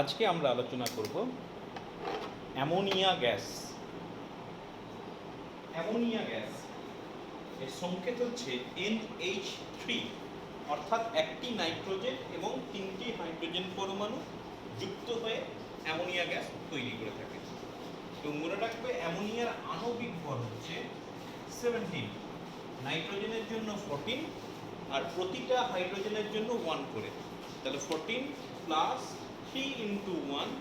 আজকে আমরা আলোচনা করব অ্যামোনিয়া গ্যাস। অ্যামোনিয়া গ্যাস এর সংকেত হচ্ছে NH3, অর্থাৎ একটি নাইট্রোজেন এবং তিনটি হাইড্রোজেন পরমাণু যুক্ত হয়ে অ্যামোনিয়া গ্যাস তৈরি করে থাকে। এবং মনে রাখবে অ্যামোনিয়ার আণবিক ভর হচ্ছে 17, নাইট্রোজেনের জন্য 14 আর প্রতিটা হাইড্রোজেনের জন্য 1 করে। তাহলে 14 প্লাস 3 ইন্টু 1,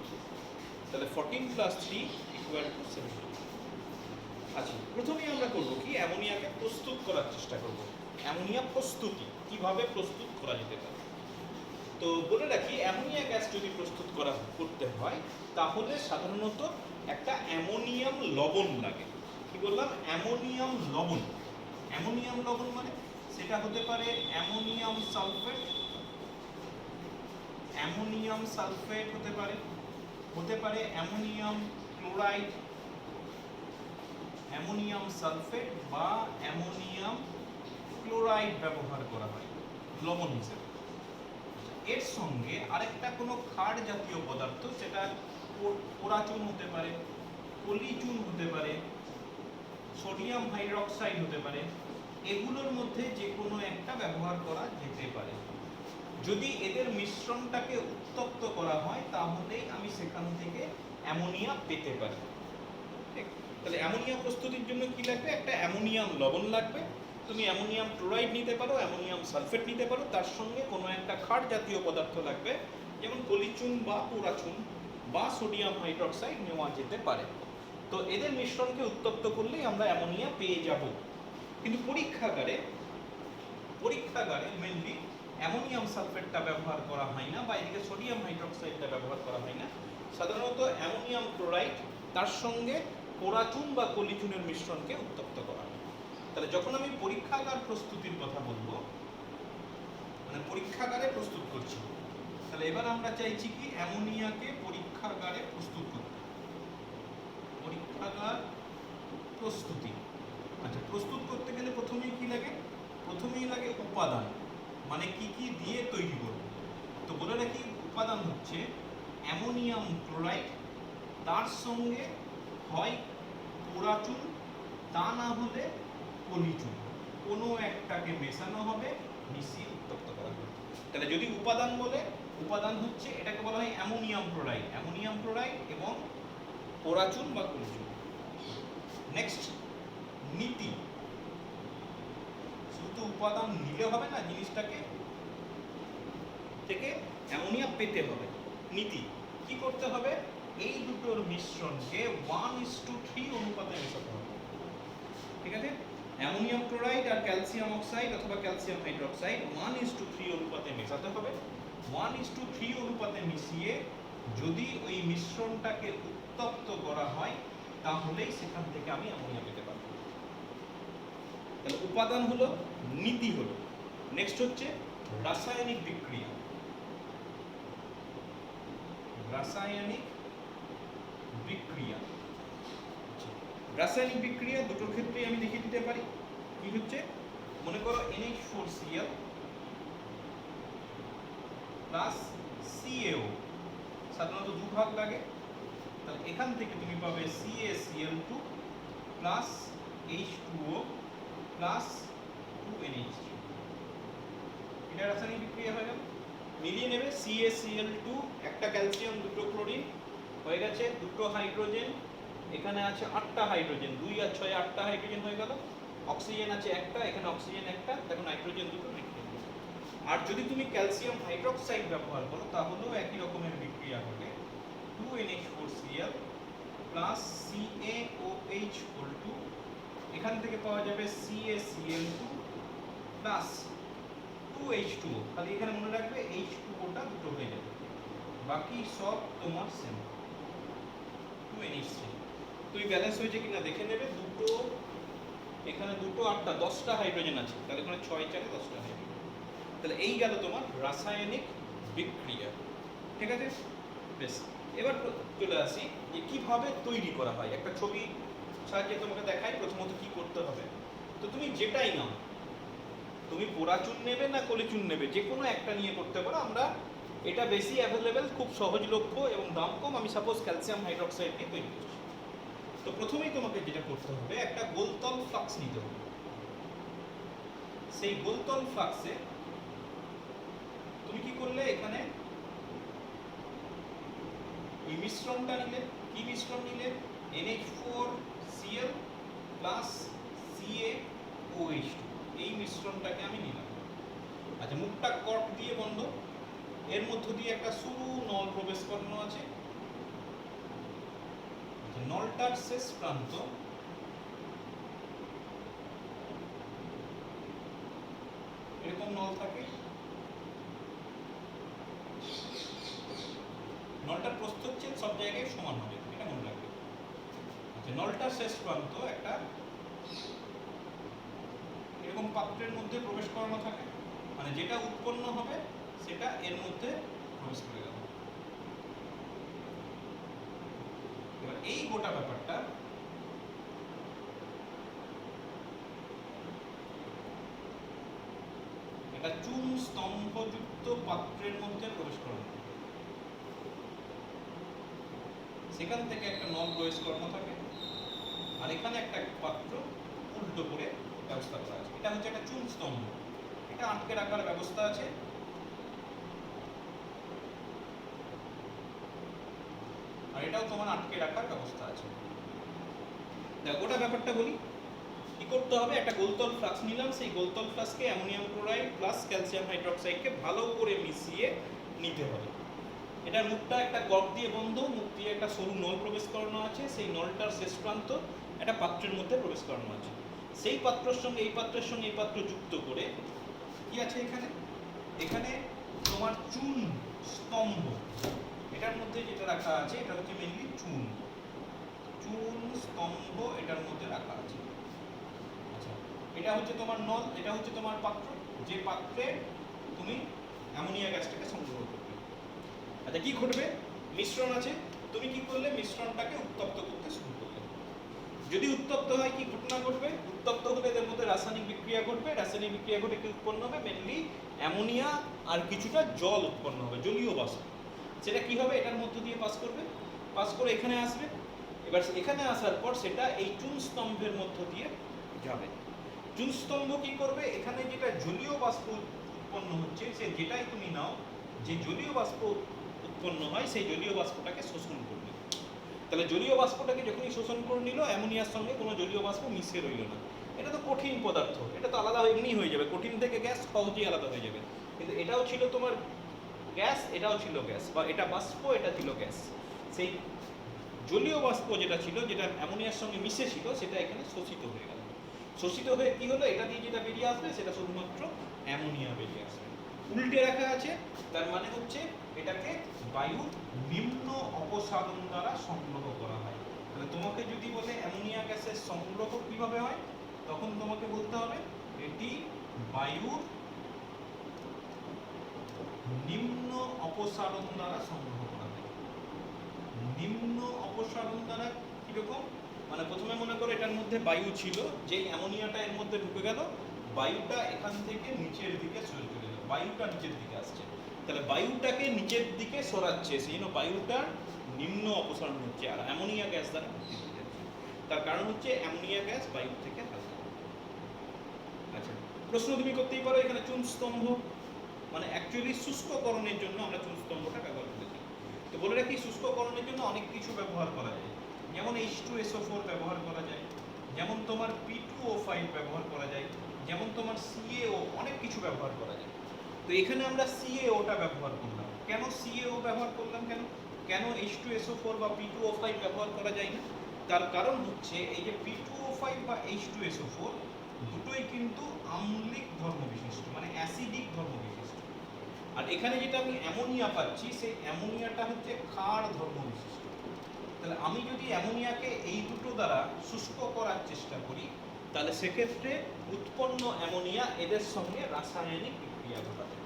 তাহলে 14 প্লাস 3 ইকুয়াল টু 17। আচ্ছা, প্রথমেই আমরা করব কি, অ্যামোনিয়াকে প্রস্তুত করার চেষ্টা করব। অ্যামোনিয়া প্রস্তুতি কিভাবে প্রস্তুত করা যেতে পারে। তো বলে রাখি, অ্যামোনিয়া গ্যাস যদি প্রস্তুত করতে হয় তাহলে সাধারণত একটা অ্যামোনিয়াম লবণ লাগে। কি বললাম? অ্যামোনিয়াম লবণ। অ্যামোনিয়াম লবণ মানে সেটা হতে পারে অ্যামোনিয়াম সালফেট, অ্যামোনিয়াম সালফেট হতে পারে অ্যামোনিয়াম ক্লোরাইড, অ্যামোনিয়াম সালফেট বা অ্যামোনিয়াম ক্লোরাইড ব্যবহার করা হয় লবণ হিসেবে। এর সঙ্গে আরেকটা কোনো ক্ষার জাতীয় পদার্থ, সেটা পোড়াচুন হতে পারে, পলিচুন হতে পারে, সোডিয়াম হাইড্রক্সাইড হতে পারে, এগুলোর মধ্যে যে কোনো একটা ব্যবহার করা যেতে পারে। যদি এদের মিশ্রণটাকে উত্তপ্ত করা হয় তাহলেই আমি সেখান থেকে অ্যামোনিয়া পেতে পারি। তাহলে অ্যামোনিয়া প্রস্তুতির জন্য কি লাগবে? একটা অ্যামোনিয়াম লবণ লাগবে। তুমি অ্যামোনিয়াম ক্লোরাইড নিতে পারো, অ্যামোনিয়াম সালফেট নিতে পারো, তার সঙ্গে কোনো একটা ক্ষার জাতীয় পদার্থ লাগবে, যেমন পলিচুন বা পোড়াচুন বা সোডিয়াম হাইড্রক্সাইড নেওয়া যেতে পারে। তো এদের মিশ্রণকে উত্তপ্ত করলেই আমরা অ্যামোনিয়া পেয়ে যাব। কিন্তু পরীক্ষাগারে মেনলি অ্যামোনিয়াম সালফেটটা ব্যবহার করা হয় না, বা এদিকে সোডিয়াম হাইড্রক্সাইডটা ব্যবহার করা হয় না। সাধারণত অ্যামোনিয়াম ক্লোরাইড তার সঙ্গে পোড়াচুন বা পলিচুনের মিশ্রণকে উত্তপ্ত করা হয়। তাহলে যখন আমি পরীক্ষাগার প্রস্তুতির কথা বলবো, মানে পরীক্ষাগারে প্রস্তুত করছি, তাহলে এবার আমরা চাইছি কি অ্যামোনিয়াকে পরীক্ষাগারে প্রস্তুত করতে। পরীক্ষাগার প্রস্তুতি। আচ্ছা, প্রস্তুত করতে গেলে প্রথমেই কি লাগে? প্রথমেই লাগে উপাদান, মানে কি কি দিয়ে তৈরি করব। তো বলে রাখি, উপাদান হচ্ছে অ্যামোনিয়াম ক্লোরাইড, তার সঙ্গে হয় পোড়াচুন, তা না হলে পলিচুন, কোনো একটাকে মেশানো হবে, মিশিয়ে উত্তপ্ত করা হবে। তাহলে যদি উপাদান বলে, উপাদান হচ্ছে এটাকে বলা হয় অ্যামোনিয়াম ক্লোরাইড এবং পোড়াচুন বা পলিচুন। নেক্সট, নীতি। শুধু উপাদান নিলে হবে না, জিনিসটাকে থেকে অ্যামোনিয়া পেতে হবে। নীতি কি করতে হবে? এই দুটোর মিশ্রণকে 1:3 অনুপাতে মেশাতে হবে। ঠিক আছে? অ্যামোনিয়াম ক্লোরাইড আর ক্যালসিয়াম অক্সাইড অথবা ক্যালসিয়াম হাইড্রক্সাইড 1:3 অনুপাতে মেশাতে হবে। 1:3 অনুপাতে মিশিয়ে যদি ওই মিশ্রণটাকে উত্তপ্ত করা হয় তাহলেই সেখান থেকে আমি অ্যামোনিয়া পেতে পারবো। তাহলে উপাদান হলো, নীতি হলো। নেক্সট হচ্ছে রাসায়নিক বিক্রিয়া। রাসায়নিক বিক্রিয়া দুটোর ক্ষেত্রেই আমি দেখিয়ে দিতে পারি। কি হচ্ছে? মনে করো NH4Cl প্লাস CaO, সাধারণত দুভাগ লাগে। তাহলে এখান থেকে তুমি পাবে CaCl2 plus H2O plus 2NH3। এটা রাসায়নিক বিক্রিয়া হয়ে গেল। মিলিয়ে নেবে CaCl2, একটা ক্যালসিয়াম, দুটো ক্লোরিন, হয়ে গেছে দুটো হাইড্রোজেন, এখানে আছে 8টা হাইড্রোজেন, 2 আর 6 8টা হাইড্রোজেন হয়ে গেল। অক্সিজেন আছে একটা, এখানে অক্সিজেন একটা, দেখো নাইট্রোজেন দুটো, নাইট্রোজেন দুটো। আর যদি তুমি ক্যালসিয়াম হাইড্রক্সাইড ব্যবহার করো তাহলেও একই রকমের বিক্রিয়া হবে। 2NH4Cl প্লাস CaOH, এখান থেকে পাওয়া যাবে CaCl2 প্লাস 2H2O। খালি এখানে মনে রাখবে H2Oটা দুটো হয়ে যাবে, বাকি সব তোমার সেম। 2NH3 তুই ব্যালেন্স হয়েছে কিনা দেখে নেবে। দুটো এখানে, দুটো 8টা, 10টা হাইড্রোজেন আছে, তাহলে এখানে 6 4 10টা হাইড্রোজেন। তাহলে এই গেল তোমার রাসায়নিক বিক্রিয়া। ঠিক আছে? বেশ, এবার চলে আসি যে কিভাবে তৈরি করা হয়। একটা ছবি সাহায্যে তোমাকে দেখাই প্রথমত কি করতে হবে। তো তুমি যেটাই নাও, তুমি পোড়াচুন নেবে না কলিচুন নেবে, যে কোনো একটা নিয়ে করতে পারো। আমরা এটা বেশি অ্যাভেলেবেল, খুব সহজলভ্য এবং দাম কম। আমি সাপোজ ক্যালসিয়াম হাইড্রোক্সাইড নিয়ে তৈরি করছি। তো প্রথমেই তোমাকে যেটা করতে হবে, একটা গোলতল ফ্লাক্স নিতে হবে। সেই গোলতল ফ্লাক্সে তুমি কি করলে, এখানে এই মিশ্রণটা নিলে। কি মিশ্রণ নিলে? NH4Cl প্লাস CaOH2, এই মিশ্রণটাকে আমি নিলাম। আচ্ছা, মুখটা কর্ক দিয়ে বন্ধ। এর মধ্য দিয়ে একটা সরু নল প্রবেশ করানো আছে। নলটার শেষ প্রান্ত এরকম নল থাকে। নলটার প্রস্থচ্ছেদ সব জায়গায় সমান হবে, এটা মনে রাখবে। আচ্ছা, নলটার শেষ প্রান্ত একটা এরকম পাত্রের মধ্যে প্রবেশ করানো থাকে, মানে যেটা উৎপন্ন হবে সেটা এর মধ্যে প্রবেশ করে গেল। এবার এই গোটা ব্যাপারটা একটা চুন স্তম্ভযুক্ত পাত্রের মধ্যে প্রবেশ করানো থাকে। সেখান থেকে একটা নল প্রবেশ করানো থাকে, আর এখানে একটা পাত্র উল্টো করে ব্যবস্থা করা আছে। এটা হচ্ছে একটা চুন স্তম্ভ, এটা আটকে রাখার ব্যবস্থা আছে। আর এটাও তোমার আটকে রাখার ব্যবস্থা আছে। দেখো, গোটা ব্যাপারটা বলি। কি করতে হবে, একটা গোলতল ফ্লাক্স নিলাম। সেই গোলতল ফ্লাক্সকে অ্যামোনিয়াম ক্লোরাইড প্লাস ক্যালসিয়াম হাইড্রোক্সাইডকে ভালো করে মিশিয়ে নিতে হবে। এটার মুখটা একটা কর্ক দিয়ে বন্ধ, মুখ দিয়ে একটা সরু নল প্রবেশ করানো আছে। সেই নলটার শেষ প্রান্ত একটা পাত্রের মধ্যে প্রবেশ করানো আছে। সেই পাত্রের সঙ্গে এই পাত্রের সঙ্গে এই পাত্র যুক্ত করে কি আছে এখানে, এখানে তোমার চুন স্তম্ভ, এটার মধ্যে যেটা রাখা আছে এটা হচ্ছে মেইনলি চুন স্তম্ভ এটার মধ্যে রাখা আছে। আচ্ছা, এটা হচ্ছে তোমার নল, এটা হচ্ছে তোমার পাত্র, যে পাত্রে তুমি অ্যামোনিয়া গ্যাসটাকে সংগ্রহ করবে। আচ্ছা, কি ঘটবে, মিশ্রণ আছে, তুমি কি করলে মিশ্রণটাকে উত্তপ্ত করতে শুরু করলে। যদি উত্তপ্ত হয় কি ঘটনা ঘটবে, উত্তপ্ত হলে এদের মধ্যে রাসায়নিক বিক্রিয়া ঘটবে। রাসায়নিক বিক্রিয়া ঘটে কি উৎপন্ন হবে, মেনলি অ্যামোনিয়া আর কিছুটা জল উৎপন্ন হবে, জলীয় বাষ্প। সেটা কি হবে, এটার মধ্য দিয়ে পাস করবে, পাস করে এখানে আসবে। এবার এখানে আসার পর সেটা এই চুন স্তম্ভের মধ্য দিয়ে যাবে। চুন স্তম্ভ কি করবে, এখানে যেটা জলীয় বাষ্প উৎপন্ন হচ্ছে, সে যেটাই তুমি নাও, যে জলীয় বাষ্প উৎপন্ন হয় সেই জলীয় বাষ্পটাকে শোষণ করবে। তাহলে জলীয় বাষ্পটাকে যখনই শোষণ করে নিল, অ্যামোনিয়ার সঙ্গে কোনো জলীয় বাষ্প মিশে রইল না। এটা তো কঠিন পদার্থ, এটা তো আলাদা এমনি হয়ে যাবে, কঠিন থেকে গ্যাস সহজেই আলাদা হয়ে যাবে। কিন্তু এটাও ছিল তোমার গ্যাস, এটাও ছিল গ্যাস, বা এটা বাষ্প, এটা ছিল গ্যাস। সেই জলীয় বাষ্প যেটা ছিল, যেটা অ্যামোনিয়ার সঙ্গে মিশে ছিল, সেটা এখানে শোষিত হয়ে গেল। শোষিত হয়ে কি হলো, এটা দিয়ে যেটা বেরিয়ে আসবে সেটা শুধুমাত্র অ্যামোনিয়া বেরিয়ে আসবে। উল্টে রাখা আছে, তার মানে হচ্ছে এটাকে বায়ুর নিম্ন অপসারণ দ্বারা সংগ্রহ করা হয়। তাহলে তোমাকে যদি বলে অ্যামোনিয়া গ্যাসের সংগ্রহ কিভাবে হয়, তখন তোমাকে বলতে হবে এটি বায়ুর নিম্ন অপসারণ দ্বারা সংগ্রহ করা হয়। নিম্ন অপসারণ দ্বারা কিরকম, মানে প্রথমে মনে করো এটার মধ্যে বায়ু ছিল, যেই অ্যামোনিয়াটা এর মধ্যে ঢুকে গেল, বায়ুটা এখান থেকে নিচের দিকে সরে চলে গেল, বায়ুটা নিচের দিকে আসছে। তাহলে বায়ুটাকে নিচের দিকে সরাচ্ছে, সেই জন্য বায়ুটার নিম্ন অপসারণ হচ্ছে, আর অ্যামোনিয়া গ্যাস দ্বারা মুক্তি হয়ে যাচ্ছে। তার কারণ হচ্ছে অ্যামোনিয়া গ্যাস বায়ু থেকে হালকা। আচ্ছা, প্রশ্ন তুমি করতেই পারো, এখানে চুন স্তম্ভ মানে অ্যাকচুয়ালি শুষ্ককরণের জন্য আমরা চুন স্তম্ভটা ব্যবহার করেছি। তো বলে রাখি, শুষ্ককরণের জন্য অনেক কিছু ব্যবহার করা যায়, যেমন H2SO4 ব্যবহার করা যায়, যেমন তোমার P2O5 ব্যবহার করা যায়, যেমন তোমার CaO, অনেক কিছু ব্যবহার করা যায়। তো এখানে আমরা CaOটা ব্যবহার করলাম। কেন CaO ব্যবহার করলাম, কেন H2SO4 বা P2O5 ব্যবহার করা যায় না? তার কারণ হচ্ছে এই যে P2O5 বা H2SO4 দুটোই কিন্তু আম্লিক ধর্ম বিশিষ্ট, মানে অ্যাসিডিক ধর্ম বিশিষ্ট। আর এখানে যেটা আমি অ্যামোনিয়া পাচ্ছি, সেই অ্যামোনিয়াটা হচ্ছে ক্ষার ধর্ম বিশিষ্ট। তাহলে আমি যদি অ্যামোনিয়াকে এই দুটো দ্বারা শুষ্ক করার চেষ্টা করি, তাহলে সেক্ষেত্রে উৎপন্ন অ্যামোনিয়া এদের সঙ্গে রাসায়নিক বিক্রিয়া ঘটাবে।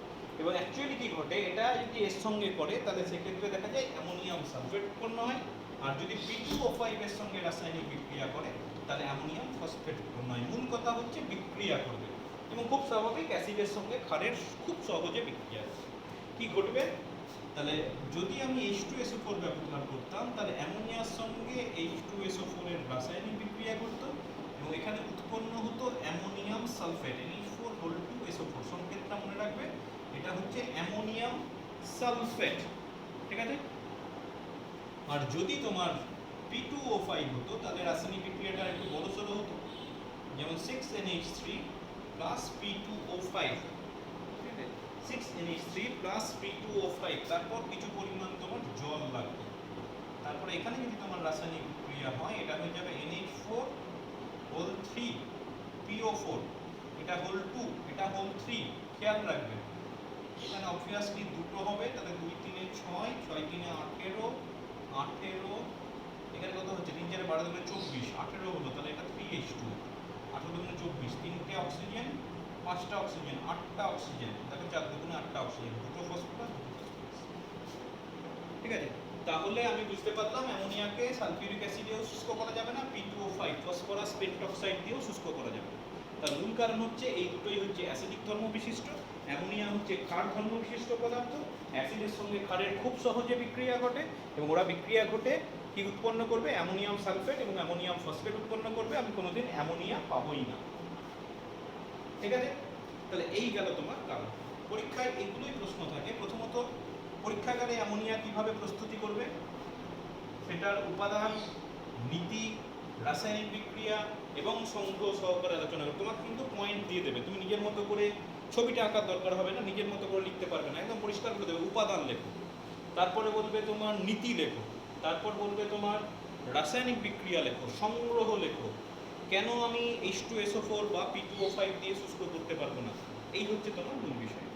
এবং অ্যাকচুয়ালি কি ঘটে, এটা যদি এর সঙ্গে করে তাহলে সেক্ষেত্রে দেখা যায় অ্যামোনিয়াম সালফেট উৎপন্ন হয়। আর যদি P2O5 এর সঙ্গে রাসায়নিক বিক্রিয়া করে তাহলে অ্যামোনিয়াম ফসফেট উৎপন্ন হয়। মূল কথা হচ্ছে বিক্রিয়া করবে, এবং খুব স্বাভাবিক অ্যাসিডের সঙ্গে ক্ষারের খুব সহজে বিক্রিয়া হবে। কি ঘটবে, তাহলে যদি আমি H2SO4 ব্যবহার করতাম তাহলে অ্যামোনিয়ার সঙ্গে H2SO4 এর রাসায়নিক বিক্রিয়া করতো এবং এখানে উৎপন্ন হতো অ্যামোনিয়াম সালফেট NH4 2SO4। সংকেতটা মনে রাখবে, এটা হচ্ছে অ্যামোনিয়াম সালফেট, ঠিক আছে। আর যদি তোমার P2O5 হতো তাহলে রাসায়নিক বিক্রিয়াটা একটু বড়সড় হতো, যেমন 6NH3 plus P2O5, 6NH3 plus P2O5, তারপর কিছু পরিমাণ তোমার জল লাগবে। তারপরে এখানে যদি তোমার রাসায়নিক বিক্রিয়া হয় এটা হয়ে যাবে NH4 হোল 3 PO4, এটা হোল 2, এটা হোল 3। খেয়াল রাখবে এখানে অবভিয়াসলি দুটো হবে, তাহলে 2 3 6, 6 3 18, 18 এখানে কত হচ্ছে 3 4 12 দুগুণে 24, 18 হলো, তাহলে এটা 3H2, 18 দুগুণে 24, 3টে অক্সিজেন 5টা অক্সিজেন 8টা অক্সিজেন, দেখো 4 দুগুণে 8টা অক্সিজেন, দুটো ফসফরাস, ঠিক আছে। তাহলে আমি বুঝতে পারলাম অ্যামোনিয়াকে সালফিউরিক অ্যাসিড দিয়েও শুষ্ক করা যাবে না, P2O5 ফসফরাস পেন্টক্সাইড দিয়েও শুষ্ক করা যাবে না। তার মূল কারণ হচ্ছে এই দুটোই হচ্ছে অ্যাসিডিক ধর্ম বিশিষ্ট। অ্যামোনিয়া হচ্ছে ক্ষার ধর্ম বিশিষ্ট পদার্থ, অ্যাসিডের সঙ্গে ক্ষারের খুব সহজে বিক্রিয়া ঘটে এবং ওরা বিক্রিয়া ঘটে কি উৎপন্ন করবে, অ্যামোনিয়াম সালফেট এবং অ্যামোনিয়াম ফসফেট উৎপন্ন করবে। আমি কোনোদিন অ্যামোনিয়া পাবোই না, ঠিক আছে। তাহলে এই গেল তোমার কারণ। পরীক্ষায় এগুলোই প্রশ্ন থাকে। প্রথমত পরীক্ষাগারে অ্যামোনিয়া কিভাবে প্রস্তুতি করবে সেটার উপাদান, নীতি, রাসায়নিক বিক্রিয়া এবং সংগ্রহ সহকারে আলোচনা করবে। তোমাকে কিন্তু পয়েন্ট দিয়ে দেবে, তুমি নিজের মতো করে ছবিটা আঁকার দরকার হবে না, নিজের মতো করে লিখতে পারবে না, একদম পরিষ্কার করে দেবে। উপাদান লেখো, তারপরে বলবে তোমার নীতি লেখো, তারপর বলবে তোমার রাসায়নিক বিক্রিয়া লেখো, সংগ্রহ লেখো, কেন আমি H2SO4 বা P2O5 দিয়ে শুষ্ক করতে পারবো না, এই হচ্ছে তোমার মূল বিষয়।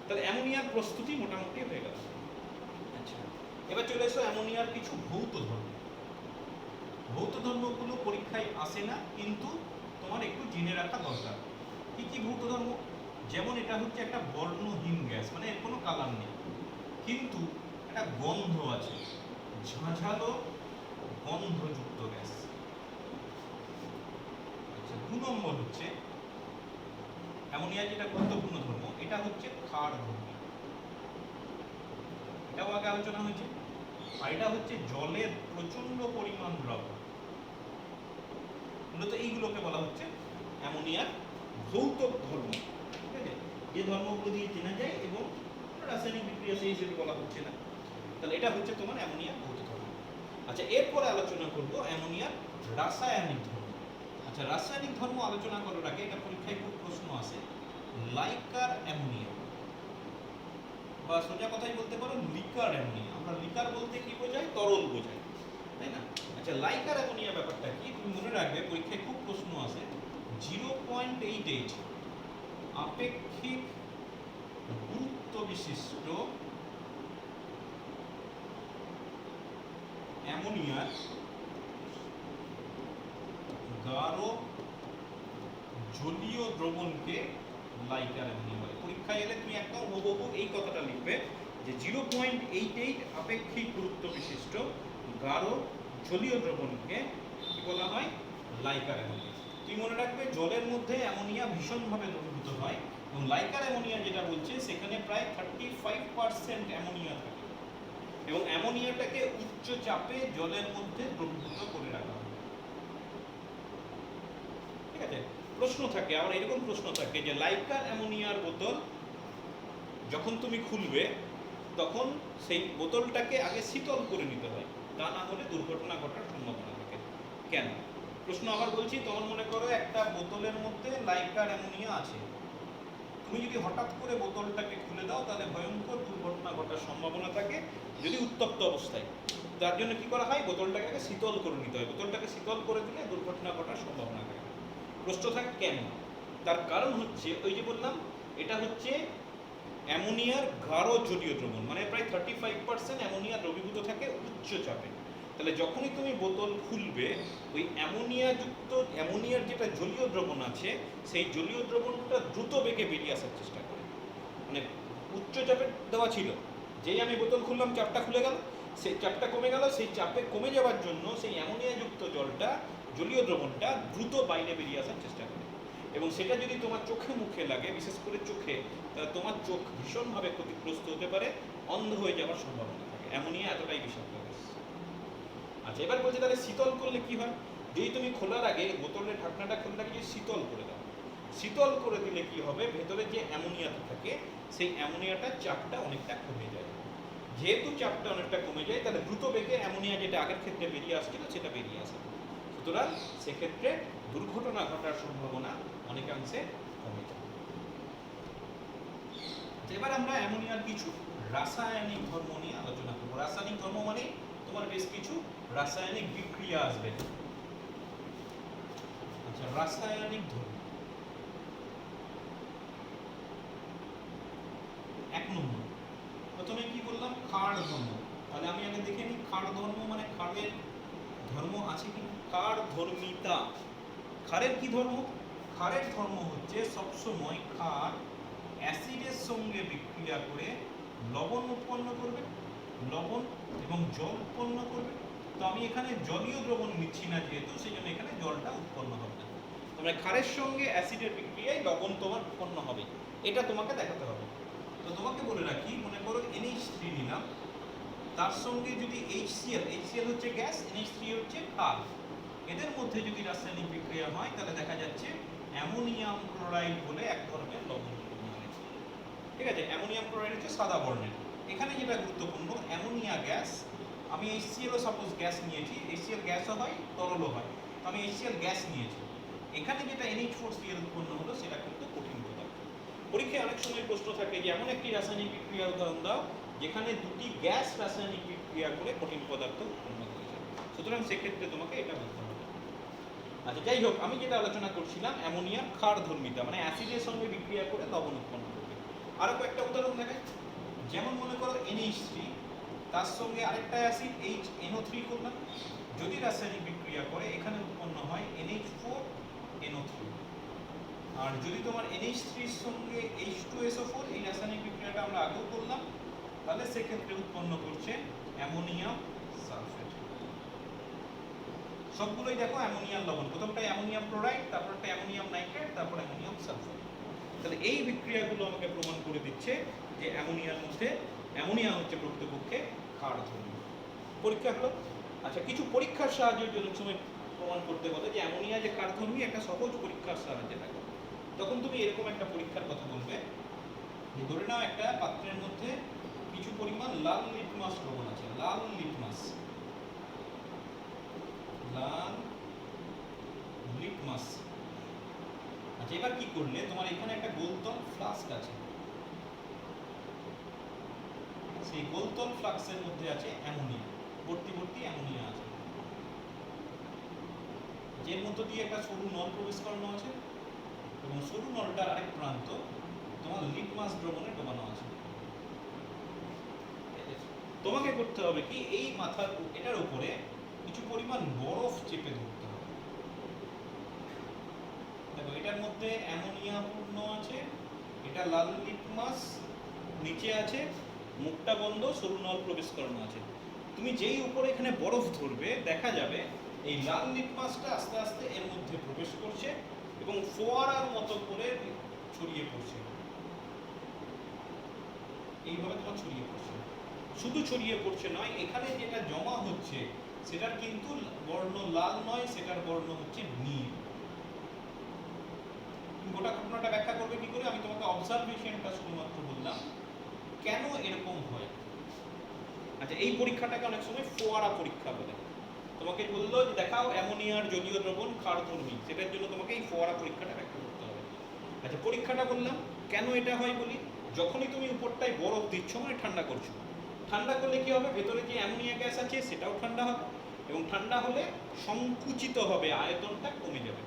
তাহলে অ্যামোনিয়ার প্রস্তুতি মোটামুটি হয়ে গেল। আচ্ছা, এবার চলে এসো অ্যামোনিয়ার কিছু ভৌত ধর্ম। ভৌত ধর্মগুলো পরীক্ষায় আসে না, কিন্তু তোমার একটু জেনে রাখা দরকার। কি কি ভৌত ধর্ম? যেমন এটা হচ্ছে একটা বর্ণহীন গ্যাস, মানে এর কোনো কালার নেই, কিন্তু একটা গন্ধ আছে, ঝাঁঝালো গন্ধযুক্ত গ্যাস। আচ্ছা, 2 নম্বর হচ্ছে অ্যামোনিয়া যেটা গুরুত্বপূর্ণ ধর্ম, এটা হচ্ছে ক্ষার ধর্ম, এটাও আগে আলোচনা হয়েছে। আর এটা হচ্ছে জলের প্রচন্ড পরিমাণ দ্রবণ। মূলত এইগুলোকে বলা হচ্ছে অ্যামোনিয়ার ভৌত ধর্ম, ঠিক আছে, যে ধর্মগুলো দিয়ে চেনা যায় এবং রাসায়নিক বিক্রিয়া সেই হিসেবে বলা হচ্ছে না। তাহলে এটা হচ্ছে তোমার অ্যামোনিয়ার ভৌত ধর্ম। আচ্ছা, এরপরে আলোচনা করব অ্যামোনিয়ার রাসায়নিক ধর্ম। আচ্ছা, রাসায়নিক ধর্ম আলোচনা করার আগে এটা পরীক্ষায় খুব প্রশ্ন আসে, লাইকার অ্যামোনিয়া, বা সোজা কথাই বলতে পারো লিকার অ্যামোনিয়া। আমরা লিকার বলতে কি বোঝাই? তরল বোঝাই, তাই না? আচ্ছা, লাইকার অ্যামোনিয়া ব্যাপারটা কি তুমি মনে রাখবে, পরীক্ষায় খুব প্রশ্ন আসে। 0.88 আপেক্ষিক গুরুত্ব বিশিষ্ট অ্যামোনিয়ার গাঢ় জলীয় দ্রবণকে লাইকার অ্যামোনিয়া বলে। পরীক্ষায় এলে তুমি একদম হুবহু এই কথাটা লিখবে যে 0.88 আপেক্ষিক গুরুত্ব বিশিষ্ট গাঢ় জলীয় দ্রবণকে কি বলা হয়? Liker ammonia. তুমি মনে রাখবে জলের মধ্যে অ্যামোনিয়া ভীষণভাবে দ্রবীভূত হয় এবং লাইকার অ্যামোনিয়া যেটা বলছে সেখানে প্রায় 35% অ্যামোনিয়া থাকে এবং অ্যামোনিয়াটাকে উচ্চ চাপে জলের মধ্যে দ্রবীভূত করে রাখা হয়, ঠিক আছে। প্রশ্ন থাকে আবার এরকম প্রশ্ন থাকে যে লাইকার অ্যামোনিয়ার বোতল যখন তুমি খুলবে তখন সেই বোতলটাকে আগে শীতল করে নিতে হয়, তা না হলে দুর্ঘটনা ঘটার সম্ভাবনা থাকে। কেন? প্রশ্ন আবার বলছি, তখন মনে করো একটা বোতলের মধ্যে লাইকার অ্যামোনিয়া আছে, তুমি যদি হঠাৎ করে বোতলটাকে খুলে দাও তাহলে ভয়ঙ্কর দুর্ঘটনা ঘটার সম্ভাবনা থাকে যদি উত্তপ্ত অবস্থায়। তার জন্য কি করা হয়? বোতলটাকে আগে শীতল করে নিতে হয়, বোতলটাকে শীতল করে দিলে দুর্ঘটনা ঘটার সম্ভাবনা থাকে। প্রশ্ন থাকে কেন? তার কারণ হচ্ছে ওই যে বললাম, এটা হচ্ছে অ্যামোনিয়ার গাঢ় জলীয় দ্রবণ, মানে প্রায় 35% অ্যামোনিয়া দ্রবীভূত থাকে উচ্চ চাপে। তাহলে যখনই তুমি বোতল খুলবে ওই অ্যামোনিয়ার যেটা জলীয় দ্রবণ আছে সেই জলীয় দ্রবণটা দ্রুত বেগে বেরিয়ে আসার চেষ্টা করে, মানে উচ্চ চাপে দেওয়া ছিল, যেই আমি বোতল খুললাম চাপটা খুলে গেল, সেই চাপটা কমে গেল, সেই চাপে কমে যাওয়ার জন্য সেই অ্যামোনিয়াযুক্ত জলটা জলীয় দ্রবণটা দ্রুত বাইরে বেরিয়ে আসার চেষ্টা করে। এবং সেটা যদি তোমার চোখে মুখে লাগে, বিশেষ করে চোখে, তাহলে তোমার চোখ ভীষণভাবে ক্ষতিগ্রস্ত হতে পারে, অন্ধ হয়ে যাওয়ার সম্ভাবনা থাকে। অ্যামোনিয়া এতটাই বিষাক্ত গ্যাস। আচ্ছা, এবার বলছে তাহলে শীতল করলে কি হয়? যদি তুমি খোলার আগে বোতলের ঢাকনাটা খোলার আগে যদি শীতল করে দাও, শীতল করে দিলে কি হবে, ভেতরে যে অ্যামোনিয়াটা থাকে সেই অ্যামোনিয়াটার চাপটা অনেকটা কমে যায়। যেহেতু চাপটা অনেকটা কমে যায়, তাহলে দ্রুত বেগে অ্যামোনিয়া যেটা আগের ক্ষেত্রে বেরিয়ে আসছিল সেটা বেরিয়ে আসে। সুতরাং সেক্ষেত্রে দুর্ঘটনা ঘটার সম্ভাবনা অনেকাংশে কমে যায়। এবার আমরা অ্যামোনিয়ার কিছু রাসায়নিক ধর্ম নিয়ে আলোচনা করব। রাসায়নিক ধর্ম মানে তোমার বেশ কিছু রাসায়নিক বিক্রিয়া আসবে। আচ্ছা, রাসায়নিক ধর্ম। এক নম্বর, প্রথমে কি বললাম? ক্ষার ধর্ম। তাহলে আমি আগে দেখে নিই ক্ষার ধর্ম মানে ক্ষারের ধর্ম আছে কি? ক্ষার ধর্মিতা। ক্ষারের কি ধর্ম? ক্ষারের ধর্ম হচ্ছে সবসময় ক্ষার অ্যাসিডের সঙ্গে বিক্রিয়া করে লবণ উৎপন্ন করবে, লবণ এবং জল উৎপন্ন করবে। তো আমি এখানে জলীয় দ্রবণ নিচ্ছি না যেহেতু, সেই জন্য এখানে জলটা উৎপন্ন হবে না। তোমরা ক্ষারের সঙ্গে অ্যাসিডের বিক্রিয়ায় লবণ তোমার উৎপন্ন হবে, এটা তোমাকে দেখাতে হবে। তো তোমাকে বলে রাখি, মনে করো NH3 নিলাম, তার সঙ্গে যদি HCl হচ্ছে গ্যাস, NH3 হচ্ছে ক্ষার, এদের মধ্যে যদি রাসায়নিক বিক্রিয়া হয় তাহলে দেখা যাচ্ছে অ্যামোনিয়াম ক্লোরাইড বলে এক ধরনের লবণ উৎপন্ন হয়েছে। ঠিক আছে, অ্যামোনিয়াম ক্লোরাইড হচ্ছে সাদা বর্ণের। এখানে যেটা গুরুত্বপূর্ণ, অ্যামোনিয়া গ্যাস, আমি HCl সাপোজ গ্যাস নিয়েছি, HCl গ্যাসও হয় তরলও হয়, তো আমি HCl গ্যাস নিয়েছি। এখানে যেটা NH4Cl উৎপন্ন হলো সেটা কিন্তু কঠিন পদার্থ। পরীক্ষায় অনেক সময় প্রশ্ন থাকে যে এমন একটি রাসায়নিক বিক্রিয়ার উদাহরণ দাও যেখানে দুটি গ্যাস রাসায়নিক বিক্রিয়া করে কঠিন পদার্থ উৎপন্ন হয়েছে। সুতরাং সেক্ষেত্রে তোমাকে এটা বলতে হবে। আচ্ছা, যাই হোক, আমি যেটা আলোচনা করছিলাম অ্যামোনিয়ার ক্ষার ধর্মিতা, মানে অ্যাসিডের সঙ্গে বিক্রিয়া করে লবণ উৎপন্ন করবে। আরো কয়েকটা উদাহরণ দেখাই। যেমন মনে করো NH3, তার সঙ্গে আরেকটা অ্যাসিড HNO3 করলাম, যদি রাসায়নিক বিক্রিয়া করে এখানে উৎপন্ন হয় NH4NO3। আর যদি তোমার NH3 এর সঙ্গে H2SO4, এই রাসায়নিক বিক্রিয়াটা আমরা আগেও করলাম, তাহলে সেক্ষেত্রে উৎপন্ন করছে অ্যামোনিয়াম সালফেট। সবগুলোই দেখো অ্যামোনিয়াম লবণ, প্রথমটা অ্যামোনিয়াম ক্লোরাইড, তারপরটা অ্যামোনিয়াম নাইট্রেট, তারপর অ্যামোনিয়াম সালফেট। তাহলে এই বিক্রিয়াগুলো আমাকে প্রমাণ করে দিচ্ছে যে অ্যামোনিয়ার মধ্যে অ্যামোনিয়া হচ্ছে প্রকৃতপক্ষে ক্ষারধর্মী। পরীক্ষা হলো। আচ্ছা, কিছু পরীক্ষার সাহায্যে অনেক সময় প্রমাণ করতে বলে যে অ্যামোনিয়া যে ক্ষারধর্মী, একটা সহজ পরীক্ষার সাহায্যে দেখো। তখন তুমি এরকম একটা পরীক্ষার কথা বলবে, ধরে নাও একটা পাত্রের মধ্যে কিছু পরিমাণ লাল লিটমাস লবণ আছে, লাল লিটমাস, লাল লিটমাস। আচ্ছা, এবার কি করলে, তোমার এখানে একটা গোলতল ফ্লাস্ক আছে, সেই গোলতল ফ্লাস্কের মধ্যে আছে অ্যামোনিয়া, ভর্তি ভর্তি অ্যামোনিয়া আছে, যের মধ্য দিয়ে একটা সরু নল প্রবেশ করানো আছে এবং সরু নলটার আরেক প্রান্ত তোমার লিটমাস দ্রবণে ডোবানো আছে। তোমাকে করতে হবে কি, এই মাথার এটার উপরে কিছু পরিমাণ বরফ চেপে ধরতে হবে। দেখো, এটার মধ্যে অ্যামোনিয়া পূর্ণ আছে, এটা লাল লিটমাস, নিচে আছে, মুখটা বন্ধ, সরু নল প্রবেশ করানো আছে। তুমি যেই উপরে এখানে বরফ ধরবে, দেখা যাবে এই লাল লিটমাসটা আস্তে আস্তে এর মধ্যে প্রবেশ করছে এবং ফোয়ারার মতো করে ছড়িয়ে পড়ছে। এইভাবে তোমার ছড়িয়ে পড়ছে, শুধু ছড়িয়ে পড়ছে নয়, এখানে যেটা জমা হচ্ছে সেটার কিন্তু বর্ণ লাল নয়, সেটার বর্ণ হচ্ছে নীল। গোটা ঘটনাটা ব্যাখ্যা করবে কি করে? আমি তোমাকে অবজারভেশনটা শুধুমাত্র বললাম, কেন এরকম হয়। আচ্ছা, এই পরীক্ষাটাকে অনেক সময় ফোয়ারা পরীক্ষা বলে। তোমাকে বললো যে দেখাও অ্যামোনিয়ার জলীয় দ্রবণ ক্ষারধর্মী, সেটার জন্য তোমাকে এই ফোয়ারা পরীক্ষাটা ব্যাখ্যা করতে হবে। আচ্ছা, পরীক্ষাটা বললাম কেন এটা হয় বলি। যখনই তুমি উপরটায় বরফ দিচ্ছ মানে ঠান্ডা করছো, ঠান্ডা করলে কি হবে, ভেতরে যে অ্যামোনিয়া গ্যাস আছে সেটাও ঠান্ডা হবে এবং ঠান্ডা হলে সংকুচিত হবে, আয়তনটা কমে যাবে।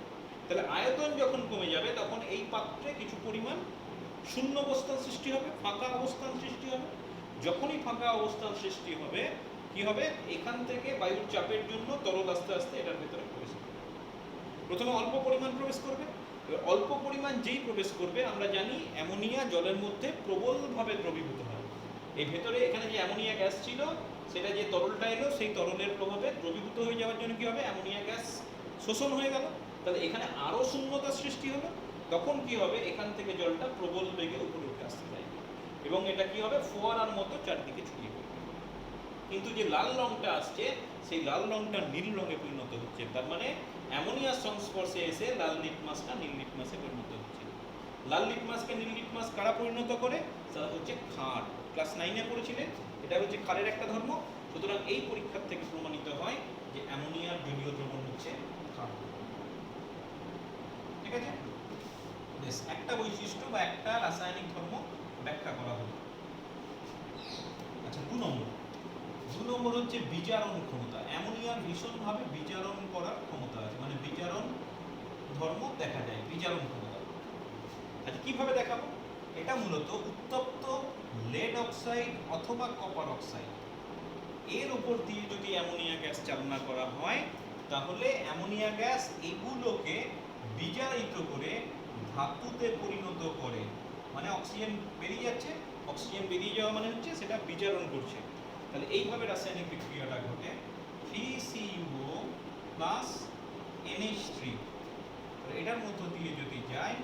তাহলে আয়তন যখন কমে যাবে তখন এই পাত্রে কিছু পরিমাণ শূন্য অবস্থান সৃষ্টি হবে, ফাঁকা অবস্থান সৃষ্টি হবে। যখনই ফাঁকা অবস্থান সৃষ্টি হবে কি হবে, এখান থেকে বায়ুর চাপের জন্য তরল আস্তে আস্তে এটার ভেতরে প্রবেশ করবে। প্রথমে অল্প পরিমাণ প্রবেশ করবে, এবার অল্প পরিমাণ যেই প্রবেশ করবে, আমরা জানি অ্যামোনিয়া জলের মধ্যে প্রবলভাবে দ্রবীভূত হয়। এই ভেতরে এখানে যে অ্যামোনিয়া গ্যাস ছিল সেটা যে তরলটা এলো, সেই তরলের প্রভাবে দ্রবীভূত হয়ে যাওয়ার জন্য কি হবে, অ্যামোনিয়া গ্যাস শোষণ হয়ে গেল। তাহলে এখানে আরো শূন্যতা সৃষ্টি হলো তখন কি হবে, এখান থেকে জলটা প্রবল বেগে উপরে উঠে আসতে চাইবে এবং এটা কি হবে, ফোয়ারার মতো চারদিকে ছড়িয়ে পড়বে। কিন্তু যে লাল রংটা আসছে সেই লাল রংটা নীল রঙে পরিণত হচ্ছে, তার মানে অ্যামোনিয়ার সংস্পর্শে এসে লাল লিটমাসটা নীল লিটমাসে পরিণত হচ্ছে। লাল লিটমাসকে নীল লিটমাস কারা পরিণত করে, সেটা হচ্ছে ক্ষার। ক্লাস 9-এ পড়েছিলেন, এটা হচ্ছে ক্ষারের একটা ধর্ম। সুতরাং এই পরীক্ষার থেকে প্রমাণিত হয় যে অ্যামোনিয়ার জলীয় দ্রবণ হচ্ছে ক্ষার। ঠিক আছে, বেশ, একটা বৈশিষ্ট্য বা একটা রাসায়নিক ধর্ম ব্যাখ্যা করা হলো। আচ্ছা, 2 নম্বর হচ্ছে বিজারণ ক্ষমতা। অ্যামোনিয়ার ভীষণভাবে বিজারণ করার ক্ষমতা আছে, মানে বিজারণ ধর্ম দেখা যায়, বিজারণ ক্ষমতা। আচ্ছা, কিভাবে দেখাবো? এটা মূলত উত্তপ্ত লেড অক্সাইড অথবা কপার অক্সাইড এর উপর দিয়ে যদি অ্যামোনিয়া গ্যাস চালনা করা হয়, তাহলে অ্যামোনিয়া গ্যাস এগুলোকে বিজারিত করে ধাতুতে পরিণত করে। মানে অক্সিজেন বেরিয়ে যাচ্ছে, অক্সিজেন বেরিয়ে যাওয়া মানে হচ্ছে সেটা বিজারণ করছে। তাহলে এইভাবে রাসায়নিক বিক্রিয়াটা ঘটে। 3CuO প্লাস NH3 এটার মধ্য দিয়ে যদি যায়,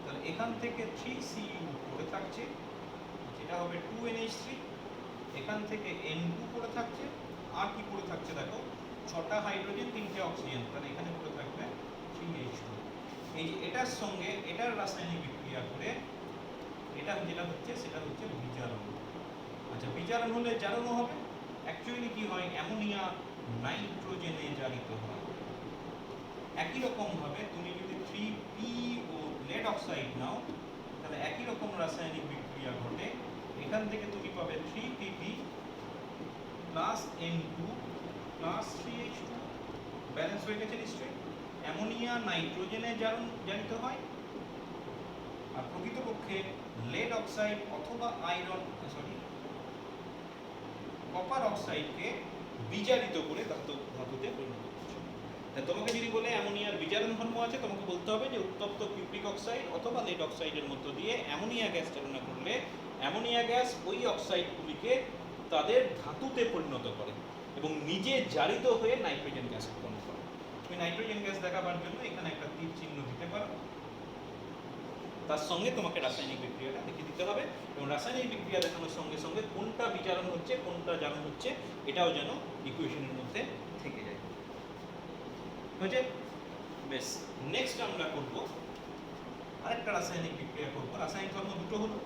তাহলে এখান থেকে 3Cu পড়ে থাকছে, যেটা হবে 2NH3। এখান থেকে N2 পড়ে থাকছে, আর কি পড়ে থাকছে দেখো, 6টা হাইড্রোজেন 3টে অক্সিজেন, তাহলে এখানে পড়ে থাকবে 3H2। এই যে এটার সঙ্গে এটার রাসায়নিক বিক্রিয়া করে এটা যেটা হচ্ছে সেটা হচ্ছে বিজারণ। আচ্ছা, বিজারণ হলে জারণও হবে। অ্যাকচুয়ালি কি হয়, অ্যামোনিয়া নাইট্রোজেনে জারিত হয়। একই রকম ভাবে তুমি যদি 3PO লেড অক্সাইড নাও, তাহলে একই রকম রাসায়নিক বিক্রিয়া ঘটে। এখান থেকে তুমি পাবে 3PP plus N2 plus 3H2। Balance হয়ে গেছে নিশ্চয়ই। অ্যামোনিয়া নাইট্রোজেনে জারিত হয়, আর প্রকৃতপক্ষে লেড অক্সাইড অথবা কপার অক্সাইডকে বিজারিত করে ধাতুতে পরিণত করছে। তোমাকে যদি বলে অ্যামোনিয়ার বিজারণ ধর্ম আছে, তোমাকে বলতে হবে যে উত্তপ্ত কিউপ্রিক অক্সাইড অথবা লেড অক্সাইডের মধ্য দিয়ে অ্যামোনিয়া গ্যাস চালনা করলে অ্যামোনিয়া গ্যাস ওই অক্সাইডগুলিকে তাদের ধাতুতে পরিণত করে এবং নিজে জারিত হয়ে নাইট্রোজেন গ্যাস উৎপন্ন করে। তুমি নাইট্রোজেন গ্যাস দেখাবার জন্য এখানে একটা তীর চিহ্ন দিতে পারো, তার সঙ্গে তোমাকে রাসায়নিক বিক্রিয়াটা দেখিয়ে দিতে হবে এবং রাসায়নিক বিক্রিয়া দেখানোর সঙ্গে সঙ্গে কোনটা বিজারণ হচ্ছে কোনটা জারণ হচ্ছে এটাও যেন ইকুয়েশনের মধ্যে থেকে যায়। বুঝে? বেশ, নেক্সট আমরা করব আরেকটা রাসায়নিক বিক্রিয়া করব। রাসায়নিক ধর্ম দুটো হলো।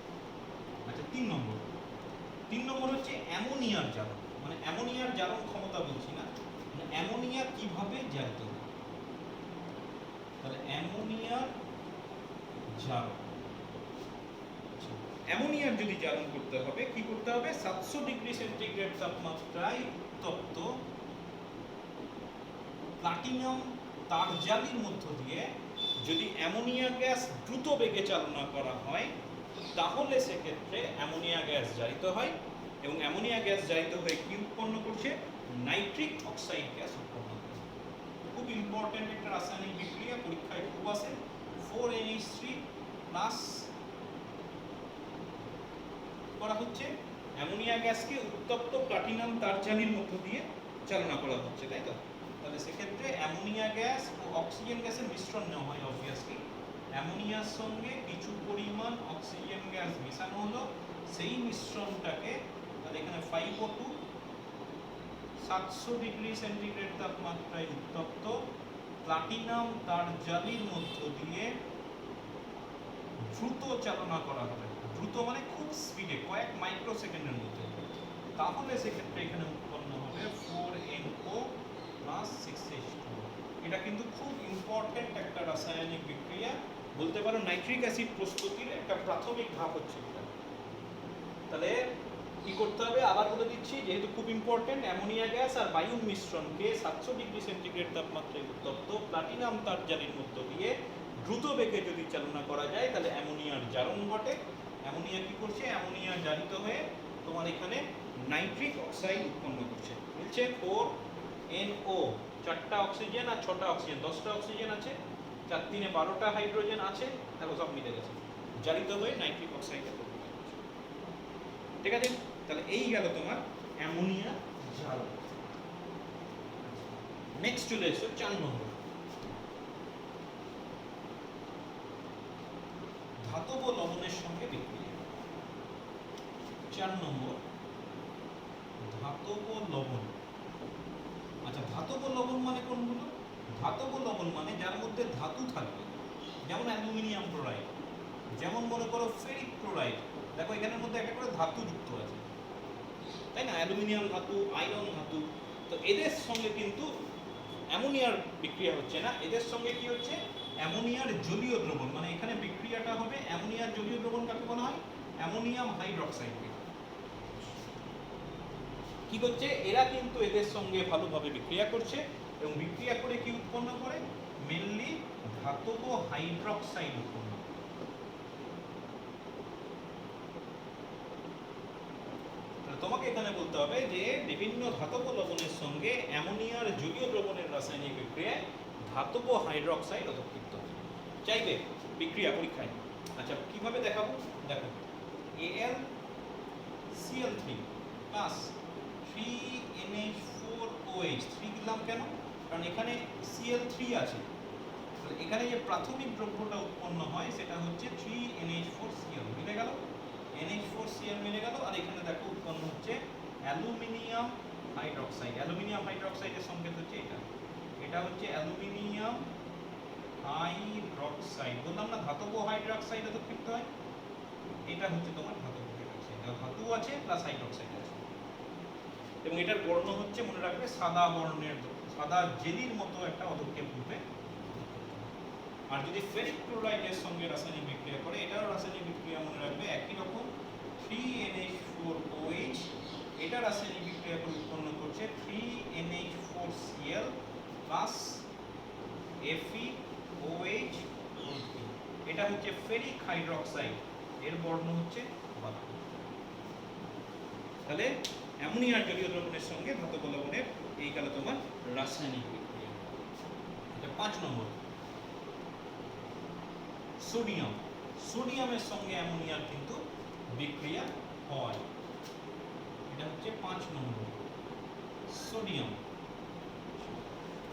আচ্ছা, 3 নম্বর হচ্ছে অ্যামোনিয়ার জারণ। মানে অ্যামোনিয়ার জারণ ক্ষমতা বলছি না, মানে অ্যামোনিয়া কিভাবে জারিত হয়। তাহলে অ্যামোনিয়ার জারণ, অ্যামোনিয়ার যদি জারণ করতে হবে কি করতে হবে, 700 ডিগ্রি সেন্টিগ্রেড তাপমাত্রায় উত্তপ্ত প্লাটিনাম তারজালির মধ্য দিয়ে যদি অ্যামোনিয়া গ্যাস দ্রুত বেগে চালনা করা হয়, তাহলে সেক্ষেত্রে অ্যামোনিয়া গ্যাস জারিত হয় এবং অ্যামোনিয়া গ্যাস জারিত হয়ে কি উৎপন্ন করছে, নাইট্রিক অক্সাইড গ্যাস উৎপন্ন করছে। খুব ইম্পর্টেন্ট একটা রাসায়নিক বিক্রিয়া, পরীক্ষায় খুব আসে। 4NH3 প্লাস করা হচ্ছে, অ্যামোনিয়া গ্যাসকে উত্তপ্ত প্লাটিনাম তারজালির মধ্য দিয়ে চালনা করা হচ্ছে, তাই তো? তাহলে সেক্ষেত্রে অ্যামোনিয়া গ্যাস ও অক্সিজেন গ্যাসের মিশ্রণ নেওয়া হয়। অবভিয়াসলি অ্যামোনিয়ার সঙ্গে কিছু পরিমাণ অক্সিজেন গ্যাস মেশানো হলো, সেই মিশ্রণটাকে তাহলে এখানে 5O2 700 ডিগ্রি সেন্টিগ্রেড তাপমাত্রায় উত্তপ্ত প্লাটিনাম তারজালির মধ্য দিয়ে দ্রুত চালনা করা হবে। দ্রুত মানে খুব স্পিডে, কয়েক মাইক্রোসেকেন্ডের মধ্যে। তাহলে সেক্ষেত্রে এখানে উৎপন্ন হবে 4NO প্লাস 6H2। এটা কিন্তু খুব ইম্পর্টেন্ট একটা রাসায়নিক বিক্রিয়া, বলতে পারো নাইট্রিক অ্যাসিড প্রস্তুতির একটা প্রাথমিক ধাপ হচ্ছে এটা। তাহলে কি করতে হবে, আবার বলে দিচ্ছি, যেহেতু খুব ইম্পর্টেন্ট, অ্যামোনিয়া গ্যাস আর বায়ুর মিশ্রণকে 700 ডিগ্রি সেন্টিগ্রেড তাপমাত্রায় উত্তপ্ত প্লাটিনাম তারজালির মধ্য দিয়ে দ্রুত বেগে যদি চালনা করা যায়, তাহলে অ্যামোনিয়ার জারণ ঘটে। অ্যামোনিয়া কি করছে, অ্যামোনিয়া জারিত হয়ে তোমার এখানে নাইট্রিক অক্সাইড উৎপন্ন করছে। বলছে 4NO, 4টা অক্সিজেন আর 6টা অক্সিজেন, 10টা অক্সিজেন আছে, 4 3 12টা হাইড্রোজেন আছে, দেখো সব মিলে গেছে, জারিত হয়ে নাইট্রিক অক্সাইডে পরিণত হচ্ছে। ঠিক আছে, তাহলে এই গেল তোমার অ্যামোনিয়া জারণ। নেক্সট চলে এসো 4 নম্বর। ধাতব লবণের সঙ্গে বিক্রিয়া। 4 নম্বর ধাতব লবণ। আচ্ছা, ধাতব লবণ মানে কোনগুলো? ধাতব লবণ মানে যার মধ্যে ধাতু থাকবে, যেমন অ্যালুমিনিয়াম ক্লোরাইড, যেমন মনে করো ফেরিক ক্লোরাইড। দেখো এখানের মধ্যে একটা করে ধাতু যুক্ত আছে, তাই না? অ্যালুমিনিয়াম ধাতু, আয়রন ধাতু। তো এদের সঙ্গে কিন্তু অ্যামোনিয়ার বিক্রিয়া হচ্ছে না, এদের সঙ্গে কি হচ্ছে? অ্যামোনিয়ার জলীয় দ্রবণ, মানে এখানে বিক্রিয়াটা হবে অ্যামোনিয়ার জলীয় দ্রবণ। কাকে বলা হয়? Ammonium hydroxide. কি করছে? এরা কিন্তু এদের সঙ্গে ভালোভাবে বিক্রিয়া করছে এবং বিক্রিয়া করে কি উৎপন্ন করে? মেনলি ধাতব হাইড্রক্সাইড উৎপন্ন করে। তোমাকে এখানে বলতে হবে যে বিভিন্ন ধাতব লবণের সঙ্গে অ্যামোনিয়ার জলীয় দ্রবণের রাসায়নিক বিক্রিয়ায় ধাতব হাইড্রক্সাইড অধক্ষিপ্ত হয়। চাইবে বিক্রিয়া পরীক্ষায়? আচ্ছা, কিভাবে দেখাবো? দেখো, AlCl3 প্লাস 3NH4OH। 3 দিলাম কেন? কারণ এখানে Cl3 আছে। এখানে যে প্রাথমিক দ্রব্যটা উৎপন্ন হয় সেটা হচ্ছে 3NH4Cl। মিলে গেল, NH4Cl মিলে গেল। আর এখানে দেখো উৎপন্ন হচ্ছে অ্যালুমিনিয়াম হাইড্রক্সাইড। অ্যালুমিনিয়াম হাইড্রক্সাইডের সংকেত হচ্ছে এটা, এটা হচ্ছে অ্যালুমিনিয়াম হাইড্রক্সাইড। বললাম না ধাতব হাইড্রক্সাইড অধক্ষিপ্ত হয়, এটা হচ্ছে তোমার ধাতব হাইড্রক্সাইড। ধাতু আছে প্লাস হাইড্রক্সাইড আছে এবং এটার বর্ণ হচ্ছে, মনে রাখবে, সাদা বর্ণের, সাদা জেলির মতো একটা অধক্ষেপ রূপে। আর যদি ফেরিক ক্লোরাইডের সঙ্গে রাসায়নিক বিক্রিয়া করে, এটার রাসায়নিক বিক্রিয়া মনে রাখবে একই রকম, 3NH4OH। এটা রাসায়নিক বিক্রিয়া করে উৎপন্ন করছে 3NH4Cl প্লাস FeOH। এটা হচ্ছে ফেরিক হাইড্রক্সাইড, এর বর্ণ হচ্ছে বাদামি। তাহলে অ্যামোনিয়ার জলীয় দ্রবণের সঙ্গে ধাতব লবণের এই গেল তোমার রাসায়নিক বিক্রিয়া। এটা 5 নম্বর সোডিয়াম। সোডিয়ামের সঙ্গে অ্যামোনিয়ার কিন্তু বিক্রিয়া হয়। এটা হচ্ছে 5 নম্বর সোডিয়াম।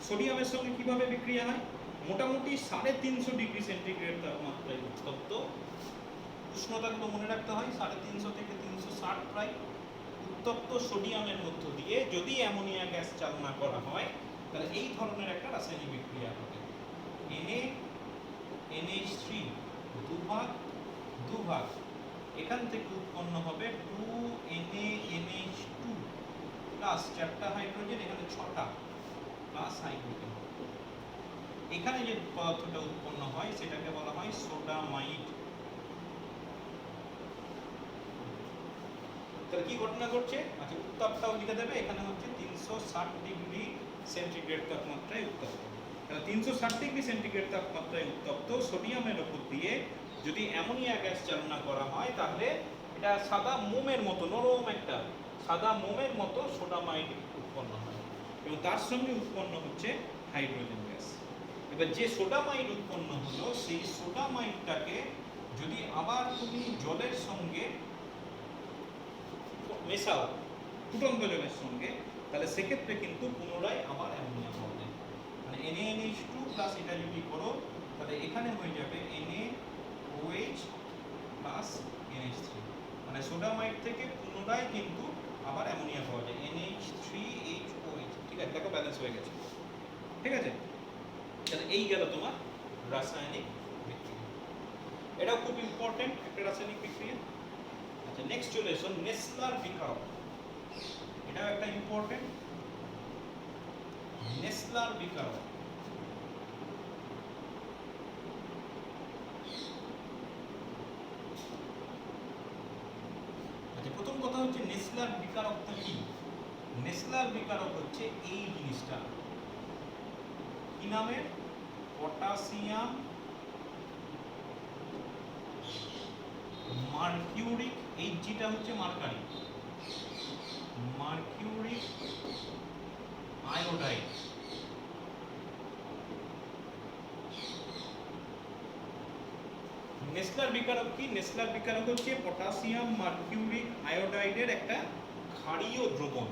সোডিয়ামের সঙ্গে কিভাবে বিক্রিয়া হয়? মোটামুটি 350 ডিগ্রি সেন্টিগ্রেড তাপমাত্রায় উত্তপ্ত, উষ্ণতাগুলো মনে রাখতে হয় 350 থেকে 360 প্রায়, উত্তপ্ত সোডিয়ামের মধ্য দিয়ে যদি অ্যামোনিয়া গ্যাস চালনা করা হয় তাহলে এই ধরনের একটা রাসায়নিক বিক্রিয়া হবে। NH3 দুভাগ, এখান থেকে উৎপন্ন হবে 2NaNH2 প্লাস 4টা হাইড্রোজেন, এখানে 6টা প্লাস হাইড্রোজেন। এখানে যে পদার্থটা উৎপন্ন হয় সেটাকে বলা হয় সোডামাইড। তাহলে কি ঘটনা ঘটছে? আচ্ছা, উত্তাপটাও লিখে দেবে, এখানে হচ্ছে 360 ডিগ্রি সেন্টিগ্রেড তাপমাত্রায় উত্তপ্ত। তাহলে 360 ডিগ্রি সেন্টিগ্রেড তাপমাত্রায় উত্তপ্ত সোডিয়ামের উপর দিয়ে যদি অ্যামোনিয়া গ্যাস চালনা করা হয় তাহলে এটা সাদা মোমের মতো, নরম একটা সাদা মোমের মতো সোডামাইড উৎপন্ন হয় এবং তার সঙ্গে উৎপন্ন হচ্ছে হাইড্রোজেন গ্যাস। এবার যে সোডামাইড উৎপন্ন হলো সেই সোডামাইডটাকে যদি আবার তুমি জলের সঙ্গে মেশাও, ফুটন্ত জলের সঙ্গে, তাহলে সেক্ষেত্রে কিন্তু পুনরায় আবার অ্যামোনিয়া পাওয়া যায়। মানে NaNH2 প্লাস এটা যদি করো তাহলে এখানে হয়ে যাবে NaOH প্লাস NH3। মানে সোডামাইড থেকে পুনরায় কিন্তু আবার অ্যামোনিয়া পাওয়া যায়, NH3HOH। ঠিক আছে, দেখো ব্যালেন্স হয়ে গেছে। ঠিক আছে, তাহলে এই গেল তোমার রাসায়নিক বিক্রিয়া। এটাও খুব ইম্পর্টেন্ট একটা রাসায়নিক বিক্রিয়া। আচ্ছা, নেক্সট চলে এসো নেসলার বিকারক। এটাও একটা ইম্পর্টেন্ট, নেসলার বিকারক। আচ্ছা, প্রথম কথা হচ্ছে নেসলার বিকারকটা কি? নেসলার বিকারক হচ্ছে এই জিনিসটা, কি নামের? পটাশিয়াম মার্কিউরিক, এই জিটা হচ্ছে মার্কারি, মার্কিউরিক আয়োডাইড। নেসলার বিকারক কি? নেসলার বিকারক হচ্ছে পটাশিয়াম মার্কিউরিক আয়োডাইডের একটা ক্ষারীয় দ্রবণ।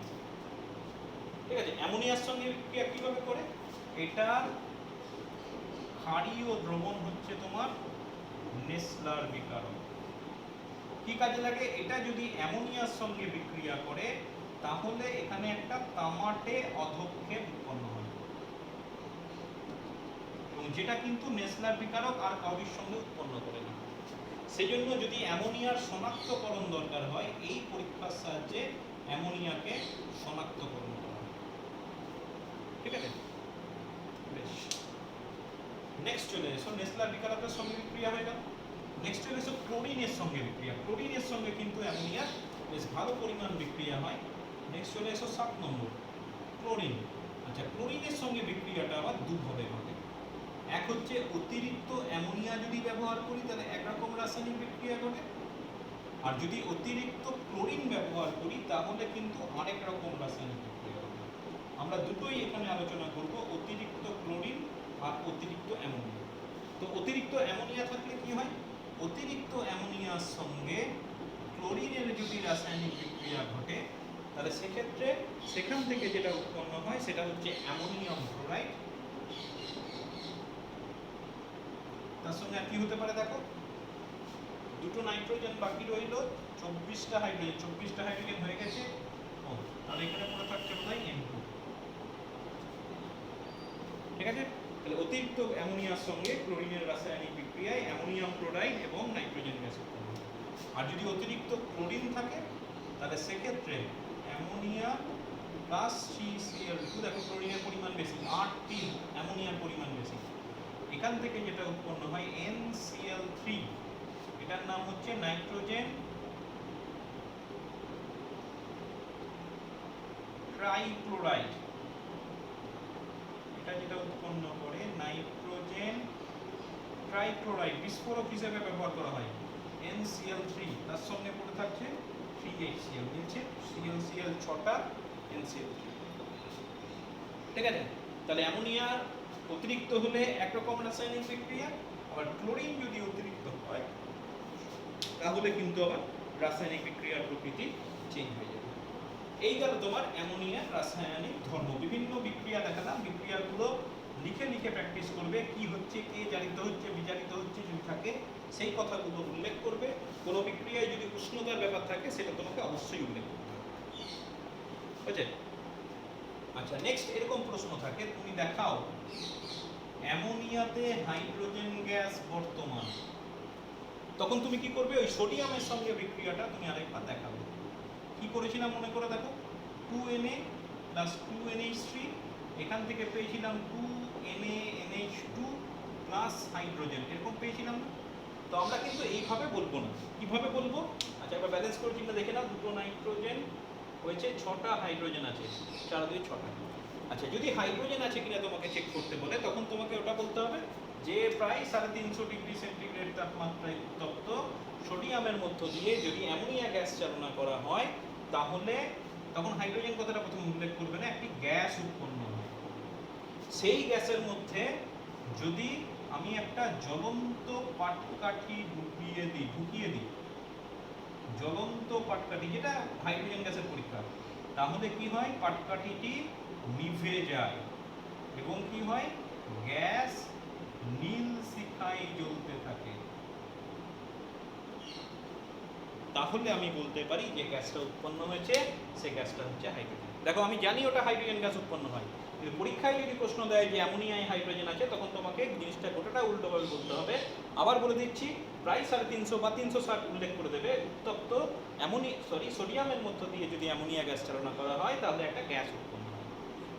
ঠিক আছে, অ্যামোনিয়ার সঙ্গে বিক্রিয়া কিভাবে করে? এটা ক্ষারীয় দ্রবণ হচ্ছে তোমার নেসলার বিকারক। কি কাজে লাগে? এটা যদি অ্যামোনিয়ার সঙ্গে বিক্রিয়া করে তাহলে এখানে একটা তামাটে অধক্ষেপ উৎপন্ন হয়, এবং যেটা কিন্তু নেসলার বিকারক আর কাউরির সঙ্গে উৎপন্ন করে না। সেজন্য যদি অ্যামোনিয়ার শনাক্তকরণ দরকার হয়, এই পরীক্ষার সাহায্যে অ্যামোনিয়াকে শনাক্তকরণ করা হয়। ঠিক আছে, বেশ। নেক্সট চলে এসো, নেসলার বিকারকের সঙ্গে বিক্রিয়া হয়ে গেল। নেক্সট চলে এসো ক্লোরিনের সঙ্গে বিক্রিয়া। ক্লোরিনের সঙ্গে কিন্তু অ্যামোনিয়ার বেশ ভালো পরিমাণ বিক্রিয়া হয়। নেক্সট চলে এসো 7 নম্বর, ক্লোরিন। আচ্ছা, ক্লোরিনের সঙ্গে বিক্রিয়াটা আবার দুভাবে ঘটে। এক হচ্ছে অতিরিক্ত অ্যামোনিয়া যদি ব্যবহার করি তাহলে একরকম রাসায়নিক বিক্রিয়া ঘটে, আর যদি অতিরিক্ত ক্লোরিন ব্যবহার করি তাহলে কিন্তু আরেক রকম রাসায়নিক বিক্রিয়া ঘটে। আমরা দুটোই এখানে আলোচনা করব, অতিরিক্ত ক্লোরিন আর অতিরিক্ত অ্যামোনিয়া। তো অতিরিক্ত অ্যামোনিয়া থাকলে কি হয়? অতিরিক্ত অ্যামোনিয়ার সঙ্গে ক্লোরিনের যদি রাসায়নিক বিক্রিয়া ঘটে তাহলে সেক্ষেত্রে সেখান থেকে যেটা উৎপন্ন হয় সেটা হচ্ছে অ্যামোনিয়াম ক্লোরাইড। তার সঙ্গে আর কি হতে পারে দেখো, দুটো নাইট্রোজেন বাকি রইল, 24টা হাইড্রোজেন। 24টা হাইড্রোজেন হয়ে গেছে। ও, আর এখানে পড়ে থাকছে বোধহয় N2। ঠিক আছে, তাহলে অতিরিক্ত অ্যামোনিয়ার সঙ্গে ক্লোরিনের রাসায়নিক বিক্রিয়ায় অ্যামোনিয়াম ক্লোরাইড এবং নাইট্রোজেন গ্যাস উৎপন্ন হয়। আর যদি অতিরিক্ত ক্লোরিন থাকে তাহলে সেক্ষেত্রে অ্যামোনিয়া প্লাস CCl2, দেখো ক্লোরিনের পরিমাণ বেশি, 8 অ্যামোনিয়ার পরিমাণ বেশি। এখান থেকে যেটা উৎপন্ন হয় NCl3, এটার নাম হচ্ছে নাইট্রোজেন ট্রাইক্লোরাইড। এটা যেটা উৎপন্ন করে নাইট্রোজেন ট্রাইক্লোরাইড, বিস্ফোরক হিসেবে ব্যবহার করা হয় NCl3। তার সঙ্গে পড়ে থাকছে 3HCl, নিচে ClCl 6টা, NCl3। ঠিক আছে, তাহলে অ্যামোনিয়ার অতিরিক্ত হলে একরকম রাসায়নিক বিক্রিয়া, আবার ক্লোরিন যদি অতিরিক্ত হয় তাহলে কিন্তু আবার রাসায়নিক বিক্রিয়ার প্রকৃতি চেঞ্জ হয়ে যাবে। এই গেল তোমার অ্যামোনিয়ার রাসায়নিক ধর্ম। বিভিন্ন বিক্রিয়া দেখালাম, বিক্রিয়াগুলো লিখে লিখে প্র্যাকটিস করবে। কি হচ্ছে, কে জারিত হচ্ছে, বিজারিত হচ্ছে যদি থাকে সেই কথাগুলো উল্লেখ করবে। কোনো বিক্রিয়ায় যদি উষ্ণতার ব্যাপার থাকে সেটা তোমাকে অবশ্যই উল্লেখ করতে হবে। বুঝলে? আচ্ছা, নেক্সট এরকম প্রশ্ন থাকে, তুমি দেখাও অ্যামোনিয়াতে হাইড্রোজেন গ্যাস বর্তমান। তখন তুমি কি করবে? ওই সোডিয়ামের সঙ্গে বিক্রিয়াটা তুমি আরেকবার দেখাবে। কি করেছিলাম মনে করে দেখো, 2Na প্লাস 2NH3, এখান থেকে পেয়েছিলাম 2NaNH2 প্লাস হাইড্রোজেন, এরকম পেয়েছিলাম না? তো আমরা কিন্তু এইভাবে বলবো না। কিভাবে বলবো? আচ্ছা, একবার ব্যালেন্স করে চিন্তা দেখে নাও, দুটো নাইট্রোজেন হয়েছে, 6টা হাইড্রোজেন আছে, 4 2 6টা। আচ্ছা, যদি হাইড্রোজেন আছে কিনা তোমাকে চেক করতে বলে তখন তোমাকে ওটা বলতে হবে যে প্রায় 350 ডিগ্রি সেন্টিগ্রেড তাপমাত্রায় উত্তপ্ত সোডিয়ামের মধ্য দিয়ে যদি অ্যামোনিয়া গ্যাস চালনা করা হয় তাহলে তখন হাইড্রোজেন কথাটা প্রথমে উল্লেখ করবে না, একটি গ্যাস উৎপন্ন হয়। সেই গ্যাসের মধ্যে যদি আমি একটা জ্বলন্ত পাটকাঠি ঢুকিয়ে দিই, জ্বলন্ত পাটকাঠি, যেটা হাইড্রোজেন গ্যাসের পরীক্ষা, তাহলে কি হয়? পাটকাঠিটি নিভে যায় এবং কি হয়? গ্যাস নীল শিখায় জ্বলতে থাকে। তাহলে আমি বলতে পারি যে গ্যাসটা উৎপন্ন হয়েছে, সেই গ্যাসটা হচ্ছে হাইড্রোজেন। দেখো, আমি জানি ওটা হাইড্রোজেন গ্যাস উৎপন্ন হয়, কিন্তু পরীক্ষায় যদি প্রশ্ন দেয় যে অ্যামোনিয়ায় হাইড্রোজেন আছে, তখন তোমাকে জিনিসটা গোটাটা উল্টোভাবে বলতে হবে। আবার বলে দিচ্ছি, প্রায় 350 বা 360 উল্লেখ করে দেবে, উত্তপ্ত সোডিয়ামের মধ্য দিয়ে যদি অ্যামোনিয়া গ্যাস চালনা করা হয় তাহলে একটা গ্যাস উৎপন্ন হয়।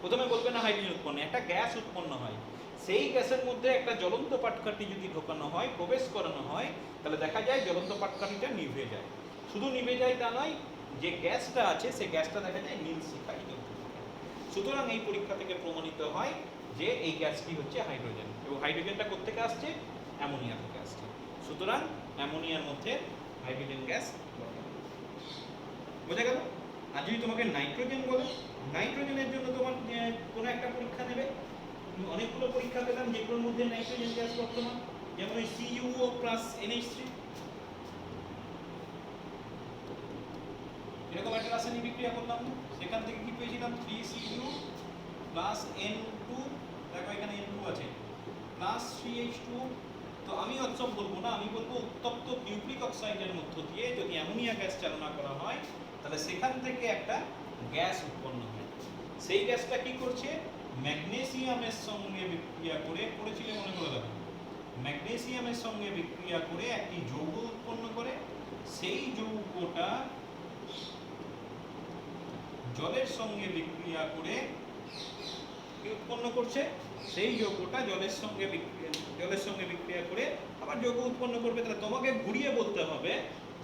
প্রথমে বলবে না হাইড্রোজেন উৎপন্ন, একটা গ্যাস উৎপন্ন হয়। সেই গ্যাসের মধ্যে একটা জ্বলন্ত পাটকাঠি যদি ঢোকানো হয়, প্রবেশ করানো হয়, তাহলে দেখা যায় জ্বলন্ত পাটকাঠিটা নিভে যায়। শুধু নিভে যায় তা নয়, যে গ্যাসটা আছে সেই গ্যাসটা দেখা যায় নীল শিখায় জ্বলতে থাকে। সুতরাং এই পরীক্ষা থেকে প্রমাণিত হয় যে এই গ্যাসটি হচ্ছে হাইড্রোজেন, এবং হাইড্রোজেনটা কোত্থেকে আসছে? অ্যামোনিয়া থেকে আসছে। সুতরাং অ্যামোনিয়ার মধ্যে হাইড্রোজেন গ্যাস বোঝা গেল। আর যদি তোমাকে নাইট্রোজেন বলে, নাইট্রোজেনের জন্য তোমার কোনো একটা পরীক্ষা নেবে। অনেকগুলো পরীক্ষা পেলাম যেগুলোর মধ্যে নাইট্রোজেন গ্যাস বর্তমান, যেমন ওই CuO প্লাস NH3, এরকম একটা রাসায়নিক বিক্রিয়া করলাম, সেখান থেকে কি পেয়েছিলাম? 3Cu প্লাস N2, দেখো এখানে N2 আছে, প্লাস 3H2 তো আমি অবসব বলবো না, আমি বলবো উত্তপ্ত কিউপ্রিক অক্সাইডের মধ্য দিয়ে যদি অ্যামোনিয়া গ্যাস চালনা করা হয় তাহলে সেখান থেকে একটা গ্যাস উৎপন্ন হয়। সেই গ্যাসটা কি করছে, ম্যাগনেসিয়ামের সঙ্গে বিক্রিয়া করে, করেছিলে মনে করে দেখো, ম্যাগনেসিয়ামের সঙ্গে বিক্রিয়া করে একটি যৌগ উৎপন্ন করে, সেই যৌগটা জলের সঙ্গে বিক্রিয়া করে কি উৎপন্ন করছে, সেই যৌগটা জলের সঙ্গে বিক্রিয়া করে আবার যৌগ উৎপন্ন করবে। তাহলে তোমাকে ঘুরিয়ে বলতে হবে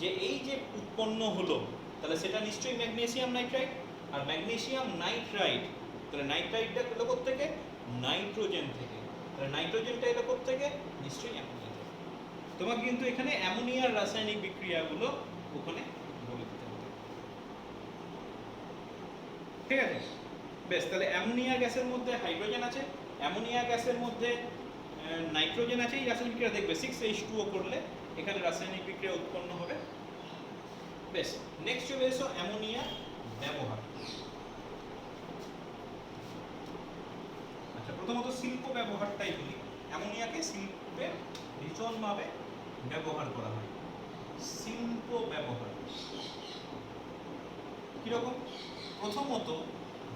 যে এই যে উৎপন্ন হলো তাহলে সেটা নিশ্চয়ই ম্যাগনেসিয়াম নাইট্রাইট, আর ম্যাগনেসিয়াম নাইট্রাইট, তাহলে নাইট্রাইটটা এলো কোত্থেকে, নাইট্রোজেন থেকে, তাহলে নাইট্রোজেনটা এলো কোত্থেকে, নিশ্চয়ই অ্যামোনিয়া থেকে। তোমাকে কিন্তু এখানে অ্যামোনিয়ার রাসায়নিক বিক্রিয়াগুলো ওখানে বলে দিতে হবে, ঠিক আছে? বেশ, তাহলে অ্যামোনিয়া গ্যাসের মধ্যে হাইড্রোজেন আছে, অ্যামোনিয়া গ্যাসের মধ্যে নাইট্রোজেন আছে, এই রাসায়নিক বিক্রিয়া দেখবে 6H2O করলে এখানে রাসায়নিক বিক্রিয়া উৎপন্ন হবে। বেশ, নেক্সট চলে এসো অ্যামোনিয়া ব্যবহার। আচ্ছা, প্রথমত শিল্প ব্যবহারটাই বলি। অ্যামোনিয়াকে শিল্পে ভীষণভাবে ব্যবহার করা হয়। শিল্প ব্যবহার কিরকম? প্রথমত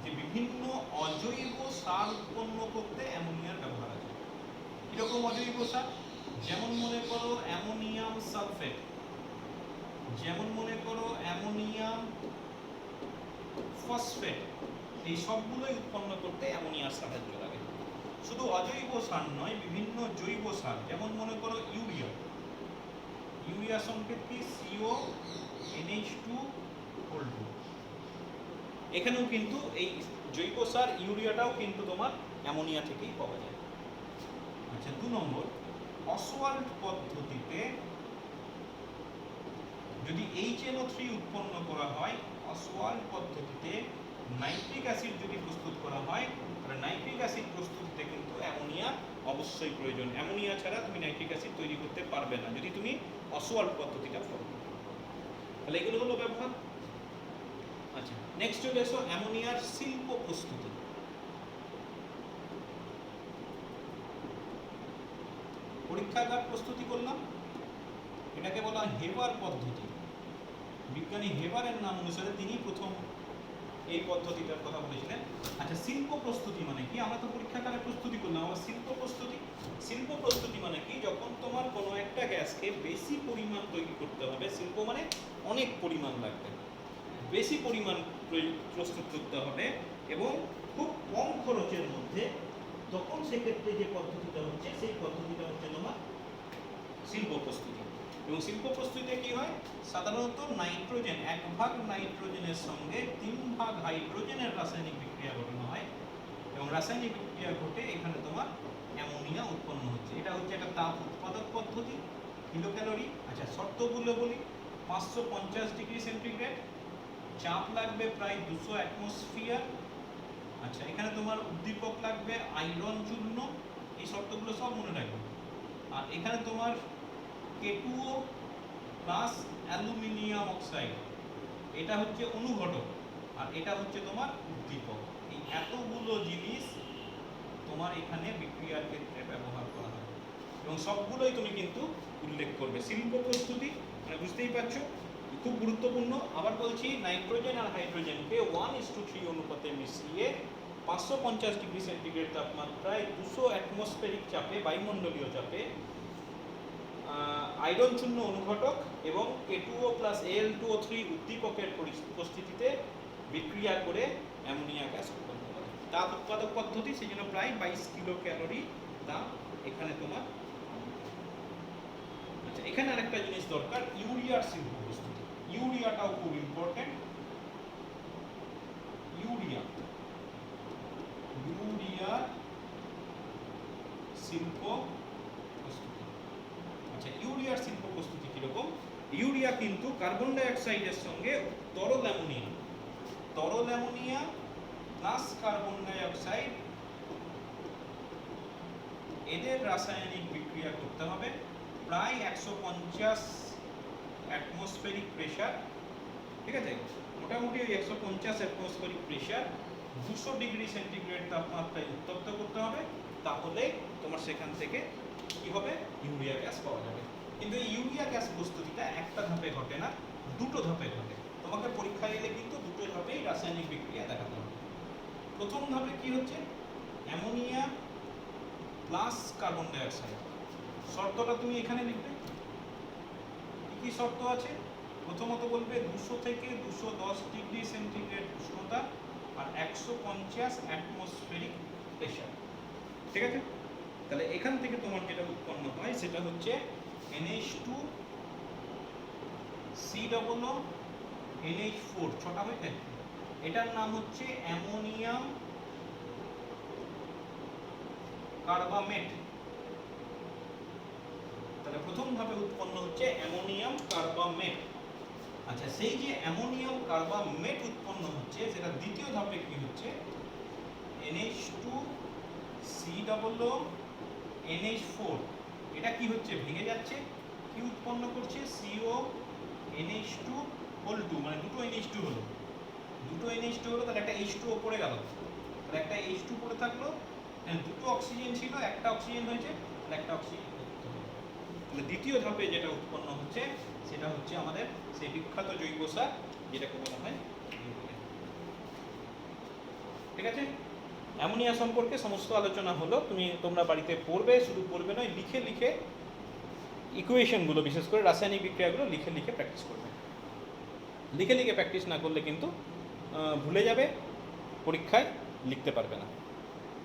যে বিভিন্ন অজৈব সার উৎপন্ন করতে অ্যামোনিয়ার ব্যবহার আছে। কিরকম অজৈব সার? যেমন মনে করো অ্যামোনিয়াম সালফেট, যেমন মনে করো অ্যামোনিয়াম ফসফেট, এই সবগুলোই উৎপন্ন করতে অ্যামোনিয়ার সাহায্য লাগে। শুধু অজৈব সার নয়, বিভিন্ন জৈব সার, যেমন মনে করো ইউরিয়া, ইউরিয়া সংকেত কি, CONH2O2, এখানেও কিন্তু এই জৈব সার ইউরিয়াটাও কিন্তু তোমার অ্যামোনিয়া থেকেই পাওয়া যায়। আচ্ছা, 2 নম্বর, অসওয়াল্ড পদ্ধতিতে যদি HNO3 উৎপন্ন করা হয়, অসওয়াল্ড পদ্ধতিতে নাইট্রিক অ্যাসিড যদি প্রস্তুত করা হয়, তাহলে নাইট্রিক অ্যাসিড প্রস্তুতিতে কিন্তু অ্যামোনিয়া অবশ্যই প্রয়োজন। অ্যামোনিয়া ছাড়া তুমি নাইট্রিক অ্যাসিড তৈরি করতে পারবে না যদি তুমি অসওয়াল্ড পদ্ধতিটা ফলো করো। তাহলে এগুলো হলো ব্যবহার। আচ্ছা, নেক্সট চলে এসো অ্যামোনিয়ার শিল্প প্রস্তুতি। পরীক্ষাগার প্রস্তুতি করলাম, এটাকে বলা হয় হেবার পদ্ধতি। বিজ্ঞানী হেবারের নাম অনুসারে তিনি প্রথম এই পদ্ধতিটার কথা বলেছিলেন। আচ্ছা, শিল্প প্রস্তুতি মানে কি? আমরা তো পরীক্ষাগারে প্রস্তুতি করলাম, আবার শিল্প প্রস্তুতি, শিল্প প্রস্তুতি মানে কি? যখন তোমার কোনো একটা গ্যাসকে বেশি পরিমাণ তৈরি করতে হবে, শিল্প মানে অনেক পরিমাণ লাগবে, বেশি পরিমাণ প্রস্তুত করতে হবে এবং খুব কম খরচের মধ্যে, তখন সেক্ষেত্রে যে পদ্ধতিটা হচ্ছে সেই পদ্ধতিটা হচ্ছে তোমার শিল্প প্রস্তুতি। এবং শিল্প প্রস্তুতিতে কি হয়? সাধারণত নাইট্রোজেন, 1 ভাগ নাইট্রোজেনের সঙ্গে 3 ভাগ হাইড্রোজেনের রাসায়নিক বিক্রিয়া ঘটানো হয় এবং রাসায়নিক বিক্রিয়া ঘটে এখানে তোমার অ্যামোনিয়া উৎপন্ন হচ্ছে। এটা হচ্ছে একটা তাপ উৎপাদক পদ্ধতি, কিলো ক্যালোরি। আচ্ছা, শর্তগুলো বলি। 550 ডিগ্রি সেন্টিগ্রেড, চাপ লাগবে প্রায় 200 অ্যাটমসফিয়ার। আচ্ছা, এখানে তোমার উদ্দীপক লাগবে আয়রন চূর্ণ, এই শর্তগুলো সব মনে রাখবে। আর এখানে তোমার K2O প্লাস অ্যালুমিনিয়াম অক্সাইড, এটা হচ্ছে অনুঘটক আর এটা হচ্ছে তোমার উদ্দীপক। এই এতগুলো জিনিস তোমার এখানে বিক্রিয়ার ক্ষেত্রে ব্যবহার করা হয় এবং সবগুলোই তুমি কিন্তু উল্লেখ করবে। শিল্প প্রস্তুতি মানে বুঝতেই পারছো খুব গুরুত্বপূর্ণ। আবার বলছি, নাইট্রোজেন আর হাইড্রোজেনকে 1:3 অনুপাতে মিশিয়ে 550 ডিগ্রি সেন্টিগ্রেড তাপমাত্রায় 200 অ্যাটমসফেরিক চাপে, বায়ুমণ্ডলীয় চাপে আয়রন চূর্ণ অনুঘটক এবং K2O প্লাস Al2O3 উদ্দীপকের উপস্থিতিতে বিক্রিয়া করে অ্যামোনিয়া গ্যাস উৎপন্ন করে। তাপ উৎপাদক পদ্ধতি, সেই জন্য প্রায় 22 কিলো ক্যালোরি দাম এখানে তোমার। আচ্ছা, এখানে আরেকটা জিনিস দরকার, ইউরিয়ার শিল্প প্রস্তুতি। ইউরিয়াটাও খুব ইম্পর্টেন্ট। ইউরিয়ার শিল্প প্রস্তুতি। আচ্ছা, ইউরিয়ার শিল্প প্রস্তুতি কিরকম? ইউরিয়া কিন্তু কার্বন ডাই অক্সাইডের সঙ্গে তরল ammonia plus carbon die oxide, এদের রাসায়নিক বিক্রিয়া করতে হবে প্রায় 150 অ্যাটমসফেরিক প্রেসার, ঠিক আছে? মোটামুটি ওই 150 অ্যাটমসফেরিক প্রেসার 200 ডিগ্রি সেন্টিগ্রেড তাপমাত্রায় উত্তপ্ত করতে হবে তাহলে তোমার সেখান থেকে কি হবে, ইউরিয়া গ্যাস পাওয়া যাবে। কিন্তু এই ইউরিয়া গ্যাস প্রস্তুতিটা একটা ধাপে ঘটে না, দুটো ধাপে ঘটে। তোমাকে পরীক্ষায় এলে কিন্তু দুটো ধাপেই রাসায়নিক বিক্রিয়া দেখাতে হবে। প্রথম ধাপে কি হচ্ছে, অ্যামোনিয়া প্লাস কার্বন ডাইঅক্সাইড। শর্তটা তুমি এখানে লিখবে, কি শর্ত আছে? প্রথমত বলবে 200 থেকে 210 ডিগ্রি সেন্টিগ্রেড উষ্ণতা আর 150 অ্যাটমসফেরিক প্রেশার। ঠিক আছে, তাহলে এখান থেকে তোমার যেটা উৎপন্ন হয় সেটা হচ্ছে NH2 COO NH4, ছটা হয়েছে। এটার নাম হচ্ছে অ্যামোনিয়াম কার্বামেট। তাহলে প্রথম ভাবে উৎপন্ন হচ্ছে অ্যামোনিয়াম কার্বামেট। আচ্ছা, সেই যে অ্যামোনিয়াম কার্বামেট উৎপন্ন হচ্ছে সেটা দ্বিতীয় ধাপে কি হচ্ছে, NH2 COO NH4, এটা কি হচ্ছে, ভেঙে যাচ্ছে, কি উৎপন্ন করছে, CO NH2 হোল 2, মানে দুটো NH2 হলো, তাহলে একটা H2 পড়ে গেল, তাহলে একটা H2 পড়ে থাকলো, দুটো অক্সিজেন ছিল, একটা অক্সিজেন হয়েছে, তাহলে একটা অক্সিজেন। তাহলে দ্বিতীয় ধাপে যেটা উৎপন্ন হচ্ছে সেটা হচ্ছে আমাদের সেই বিখ্যাত জৈব সার, যেটাকে বলা হয় ইউরিয়া। ঠিক আছে, অ্যামোনিয়া সম্পর্কে সমস্ত আলোচনা হলো। তোমরা বাড়িতে পড়বে, শুধু পড়বে নয়, লিখে লিখে ইকুয়েশনগুলো, বিশেষ করে রাসায়নিক বিক্রিয়াগুলো লিখে লিখে প্র্যাকটিস করবে। লিখে লিখে প্র্যাকটিস না করলে কিন্তু ভুলে যাবে, পরীক্ষায় লিখতে পারবে না।